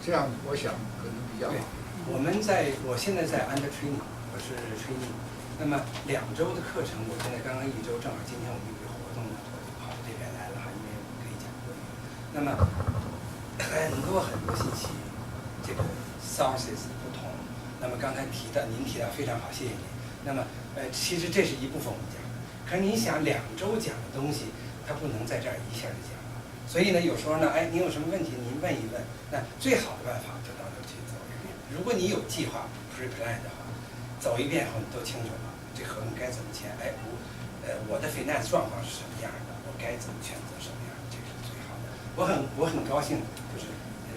这样我想可能比较好。我现在在 under training， 我是 training， 那么2周的课程，我现在刚刚1周，正好今天我们有个活动呢，我就跑到这边来了哈，因为我可以讲国语。那么很多信息，这个 sources 不同。那么刚才您提到非常好，谢谢您。那么其实这是一部分我们讲的，可是您想2周讲的东西，它不能在这儿一下就讲了。所以呢，有时候呢，您有什么问题您问一问，那最好的办法就到那儿去走一遍。如果你有计划 pre-plan 的话，走一遍后你都清楚了，这合同该怎么签？我的 finance 状况是什么样的？我该怎么选择什么样的？这是最好的。我很高兴，就是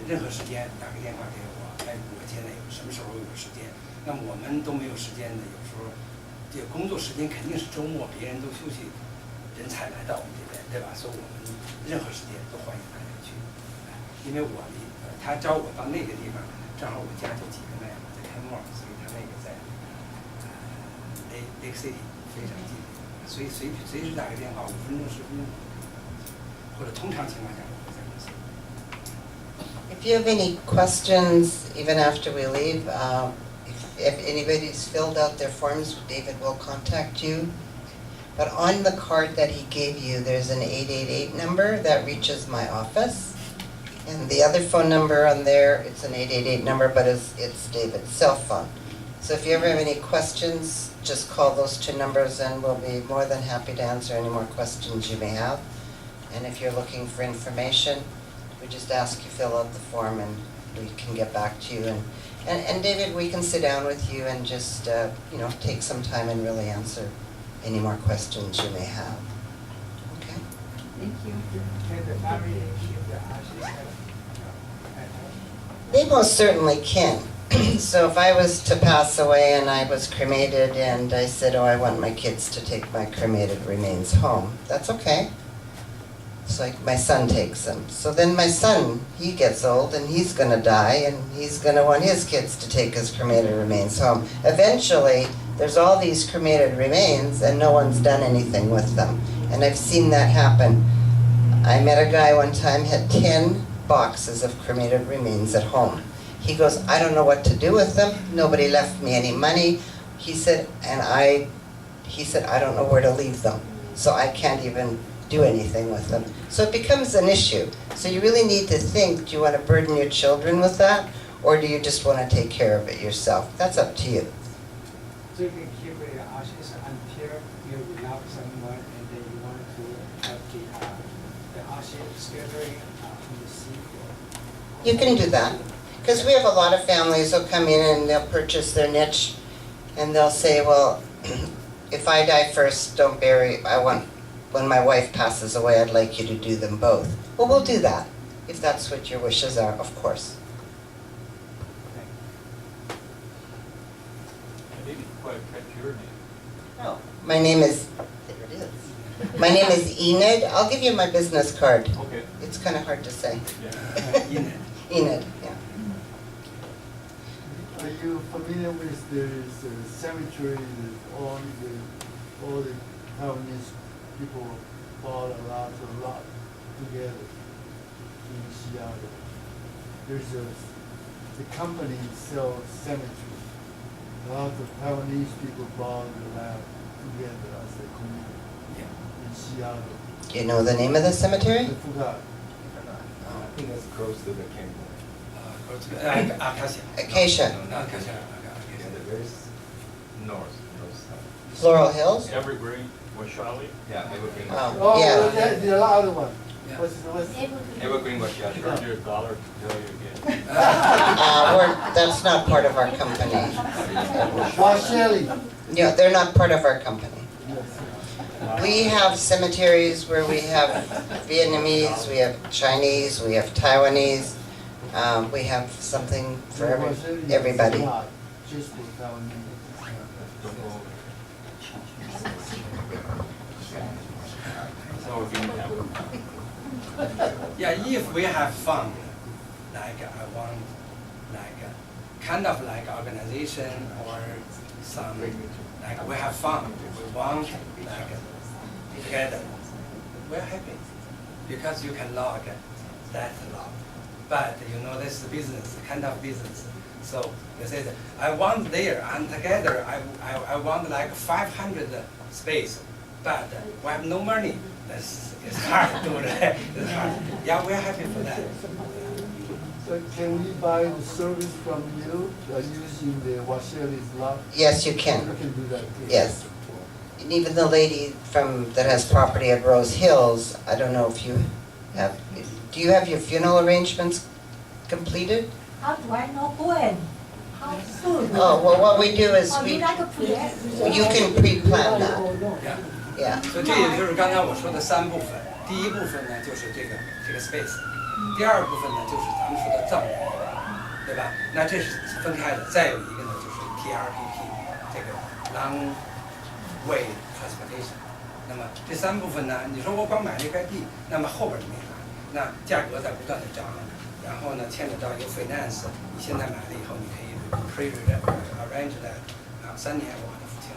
任何时间打个电话给我，我现在什么时候有时间？那么我们都没有时间的，有时候这个工作时间肯定是周末，别人都休息，人才来到我们这边，对吧？所以我们任何时间都欢迎大家去。因为他招我到那个地方，正好我家就几个迈嘛，在开莫尔，所以他那个在Lake City 非常近，所以随时打个电话，5分钟10分钟，或者通常情况下我会在公司。If you have any questions, even after we leave, if anybody's filled out their forms, David will contact you. But on the card that he gave you, there's an 888 number that reaches my office. And the other phone number on there, it's an 888 number, but it's David's cell phone. So if you ever have any questions, just call those 2 numbers and we'll be more than happy to answer any more questions you may have. And if you're looking for information, we just ask you fill out the form and we can get back to you. And David, we can sit down with you and just, take some time and really answer any more questions you may have. Okay? Thank you. Can the family keep the ashes? They most certainly can. So if I was to pass away and I was cremated and I said, I want my kids to take my cremated remains home, that's okay. It's like my son takes them. So then my son, he gets old and he's going to die and he's going to want his kids to take his cremated remains home. Eventually, there's all these cremated remains and no one's done anything with them. And I've seen that happen. I met a guy one time, had 10 boxes of cremated remains at home. He goes, I don't know what to do with them. Nobody left me any money. He said, I don't know where to leave them. So I can't even do anything with them. So it becomes an issue. So you really need to think, do you want to burden your children with that? Or do you just want to take care of it yourself? That's up to you. So you can keep the ashes until you love someone and then you want to have the ashes scattering on the sea. You can do that. Because we have a lot of families who'll come in and they'll purchase their niche and they'll say, well, if I die first, don't bury, when my wife passes away, I'd like you to do them both. Well, we'll do that, if that's what your wishes are, of course. I didn't quite catch your name. Oh, my name is, there it is. My name is Enid. I'll give you my business card. Okay. It's kind of hard to say. Yeah. Enid. Enid, yeah. Are you familiar with the cemetery that all the Taiwanese people bought a lot together in Seattle? There's the company sells cemetery. A lot of Taiwanese people bought the land together as a community in Seattle. Do you know the name of the cemetery? I forgot. I think that's close to the campus. Acacia. Yeah, the very north side. Floral Hills? Evergreen, Washali. Yeah, everything. Oh, Oh, yeah. the other one. Evergreen was just Turn your dollar to tell you again. That's not part of our company. Partially. Yeah, they're not part of our company. We have cemeteries where we have Vietnamese, we have Chinese, we have Taiwanese. We have something for everybody. Just for Taiwanese. So if you have Yeah, if we have fund, like I want, like kind of like organization or some, like we have fund, we want like together, we're happy because you can log that log. But you know this is business, kind of business. So you say that I want there and together I want like 500 space, but we have no money. It's hard to do that. It's hard. Yeah, we're happy for that. So can we buy the service from you using the Washeli's lot? Yes, you can. You can do that too. Yes. And even the lady that has property at Rose Hills, I don't know if you have, do you have your funeral arrangements completed? How do I know when? How soon? Oh, well, what we do is You like a pre- you can pre-plan that. Yeah. Yeah. 所以这也就是刚才我说的3部分。第一部分呢就是这个space，第二部分呢就是咱们说的葬礼，对吧？那这是分开的。再有一个呢就是 TRPP 这个 long way transportation。那么这3部分呢，你说我光买了一块地，那么后边就没买，那价格在不断的涨，然后呢牵扯到有 finance， 你现在买了以后，你可以 arrange that， 3年我把它付清，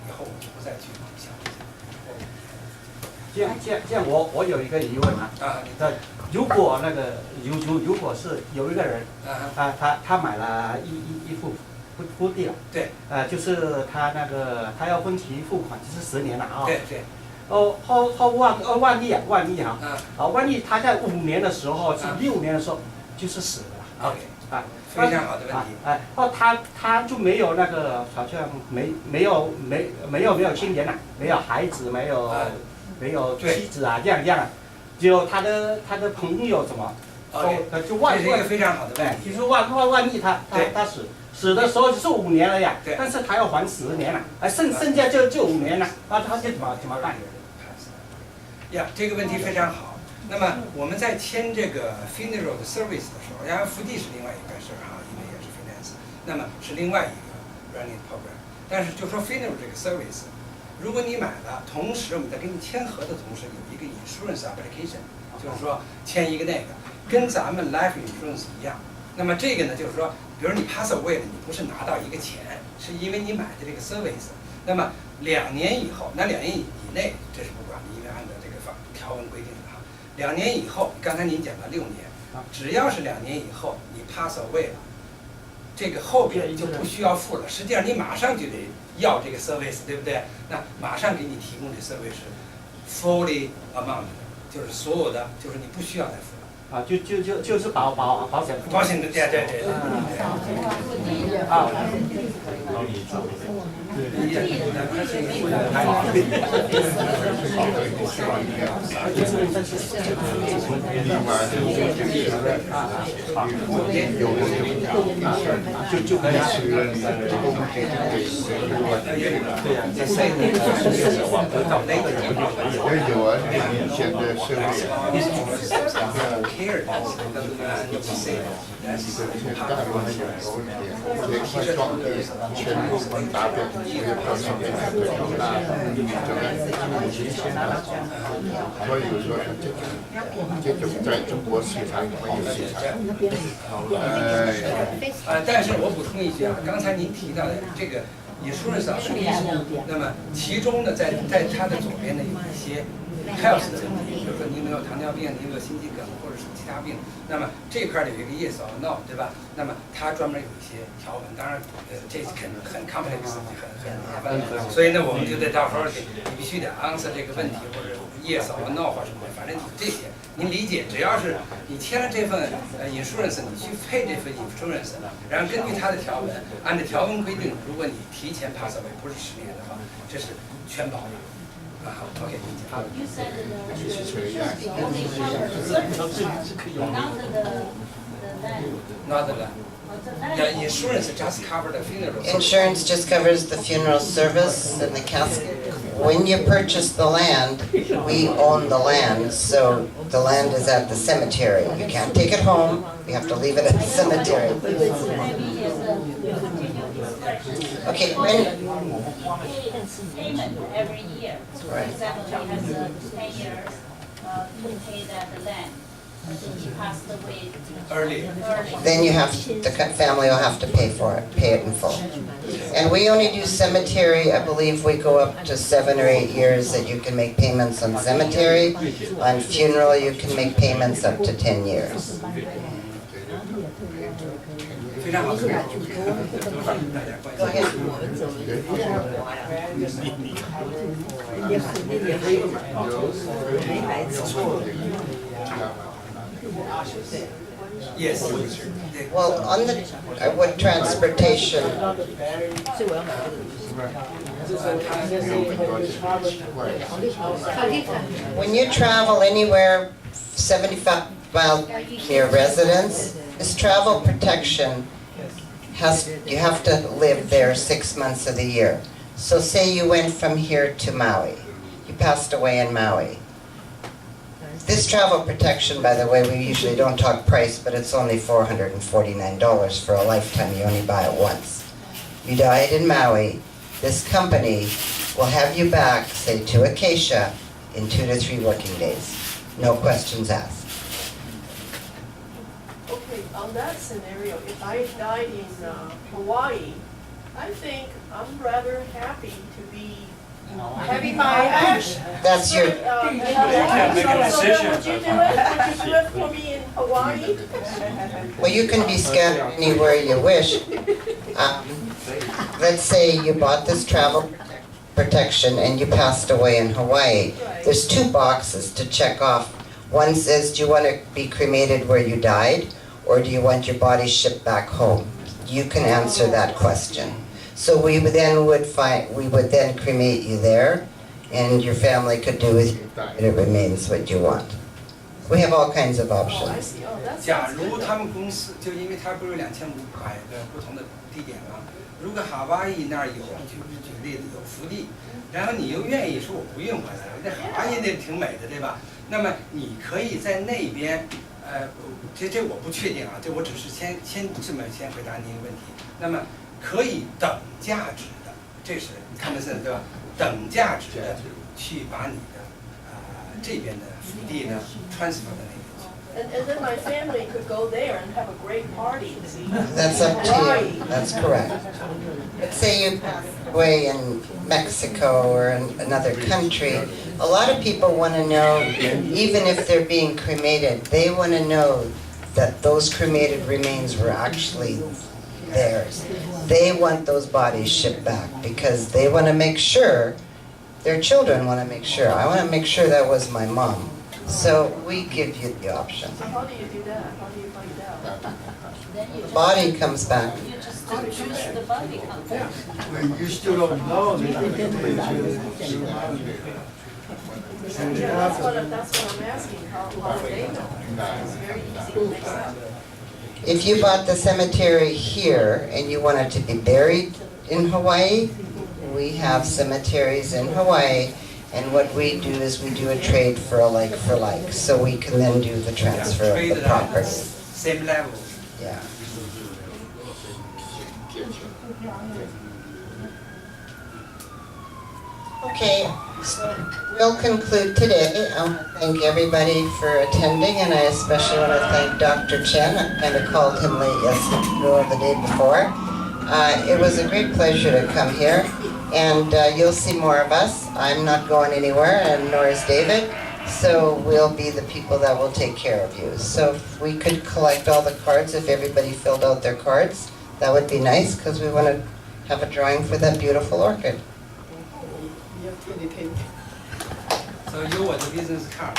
以后我就不再去想这些。这样我有一个疑问啊，如果那个如果是有一个人，他买了一幅地了，对，就是他要分期付款，就是10年了啊，对对，万一他在5年的时候，是6年的时候就是死了 ，OK， 非常好的问题，他就没有那个好像没有亲人了，没有孩子，没有妻子啊，这样，只有他的朋友什么，就这是一个非常好的问题。就是万一他死的时候就是5年了呀，但是他要还10年了，剩下就5年了，他就怎么办？呀，这个问题非常好。那么我们在签这个 funeral service 的时候，然后福地是另外一回事哈，因为也是 finance， 那么是另外一个 running program。但是就说 funeral 这个 service。如果你买了，同时我们在跟你签合的同时，有一个 insurance application， 就是说签一个那个，跟咱们 life insurance 一样。那么这个呢，就是说，比如你 pass away 了，你不是拿到一个钱，是因为你买的这个 service。那么2年以后，那2年以内这是不管的，因为按照这个条文规定的哈。2年以后，刚才您讲的6年，只要是2年以后你 pass away 了，这个后边就不需要付了。实际上你马上就得要这个 service， 对不对？那马上给你提供的 service 是 fully amount 的，就是所有的，就是你不需要再付了。就是保险。保险的，对。啊。就可以啊。对呀，这谁的就是往得到哪个人就可以了。有啊，以前的社会。大陆还有有点，这块装的全部达标，所以到现在还会有大，所以有时候这种在中国市场没有市场。但是我补充一句啊，刚才您提到的这个insurance application， 那么其中呢，在它的左边呢有一些 health 的问题，比如说您有糖尿病，您有心肌梗或者是其他病，那么这块有一个 yes or no， 对吧？那么它专门有一些条文，当然这很 complex， 很麻烦，所以呢我们就得到时候你必须得 answer 这个问题，或者 yes or no 或者什么，反正这些您理解，只要是你签了这份insurance， 你去配这份 insurance， 然后根据它的条文，按照条文规定，如果你提前 pass away 不是10年的话，这是全保的。OK， You said the insurance only covers certain part, not the land. not the land. Or the land. Yeah, insurance just cover the funeral. Insurance just covers the funeral service and the casket. When you purchase the land, we own the land, so the land is at the cemetery. You can't take it home, you have to leave it at the cemetery. Maybe it's a continued discretion. Okay, Payment every year. For Right. example, he has 10 years to pay that land. Until he passed away Early. early. then you have, the family will have to pay for it, pay it in full. And we only do cemetery, I believe we go up to 7 or 8 years that you can make payments on cemetery. On funeral, you can make payments up to 10 years. 非常好，大家关 Go 心。 ahead. Yes. Well, on the, with transportation, when you travel anywhere 75 miles from your residence, this travel protection you have to live there 6 months of the year. So say you went from here to Maui, you passed away in Maui. This travel protection, by the way, we usually don't talk price, but it's only $449 for a lifetime. You only buy it once. You died in Maui, this company will have you back, say, to Acacia in 2 to 3 working days. No questions asked. Okay, on that scenario, if I died in Hawaii, I think I'm rather happy to be having my ash. That's your, make a So decision. then would you do it? Would you do it for me in Hawaii? well, you can be scattered anywhere you wish. Let's say you bought this travel protection and you passed away in Hawaii. There's 2 boxes to check off. One says, do you want to be cremated where you died, or do you want your body shipped back home? You can answer that question. So we would then cremate you there, and your family could do with your remains what you want. We have all kinds of Oh, I options. see, oh, that's. 假如他们公司就因为它不是2500个不同的地点吗？如果夏威夷那儿有，举例子有福地，然后你又愿意说我不用回来了，这夏威夷那挺美的，对吧？那么你可以在那边，这我不确定啊，这我只是先这么先回答您一个问题。那么可以等价值的，这是 common sense 对吧？等价值的去把你的这边的福地呢 transfer 到那边去。 And then my family could go there and have a great party. That's up to you. That's correct. Let's say you pass away in Mexico or in another country. A lot of people want to know, even if they're being cremated, they want to know that those cremated remains were actually theirs. They want those bodies shipped back because they want to make sure, their children want to make sure. I want to make sure that was my mom. So we give you the option. So how do you do that? How do you find out? Then you The just, body comes back. you just choose the body content. When you still don't know, they can Yeah, that's what I'm asking, how do they know? It's very easy to mix up. If you bought the cemetery here and you wanted to be buried in Hawaii, we have cemeteries in Hawaii, and what we do is we do a trade for a like for like, so we can then do the transfer of the property. Same level. Yeah. Okay, so we'll conclude today. I want to thank everybody for attending, and I especially want to thank Dr. Chen. I kind of called him late yesterday or the day before. It was a great pleasure to come here, and you'll see more of us. I'm not going anywhere, and nor is David, so we'll be the people that will take care of you. So if we could collect all the cards, if everybody filled out their cards, that would be nice, because we want to have a drawing for that beautiful orchid. So 有我的 business card。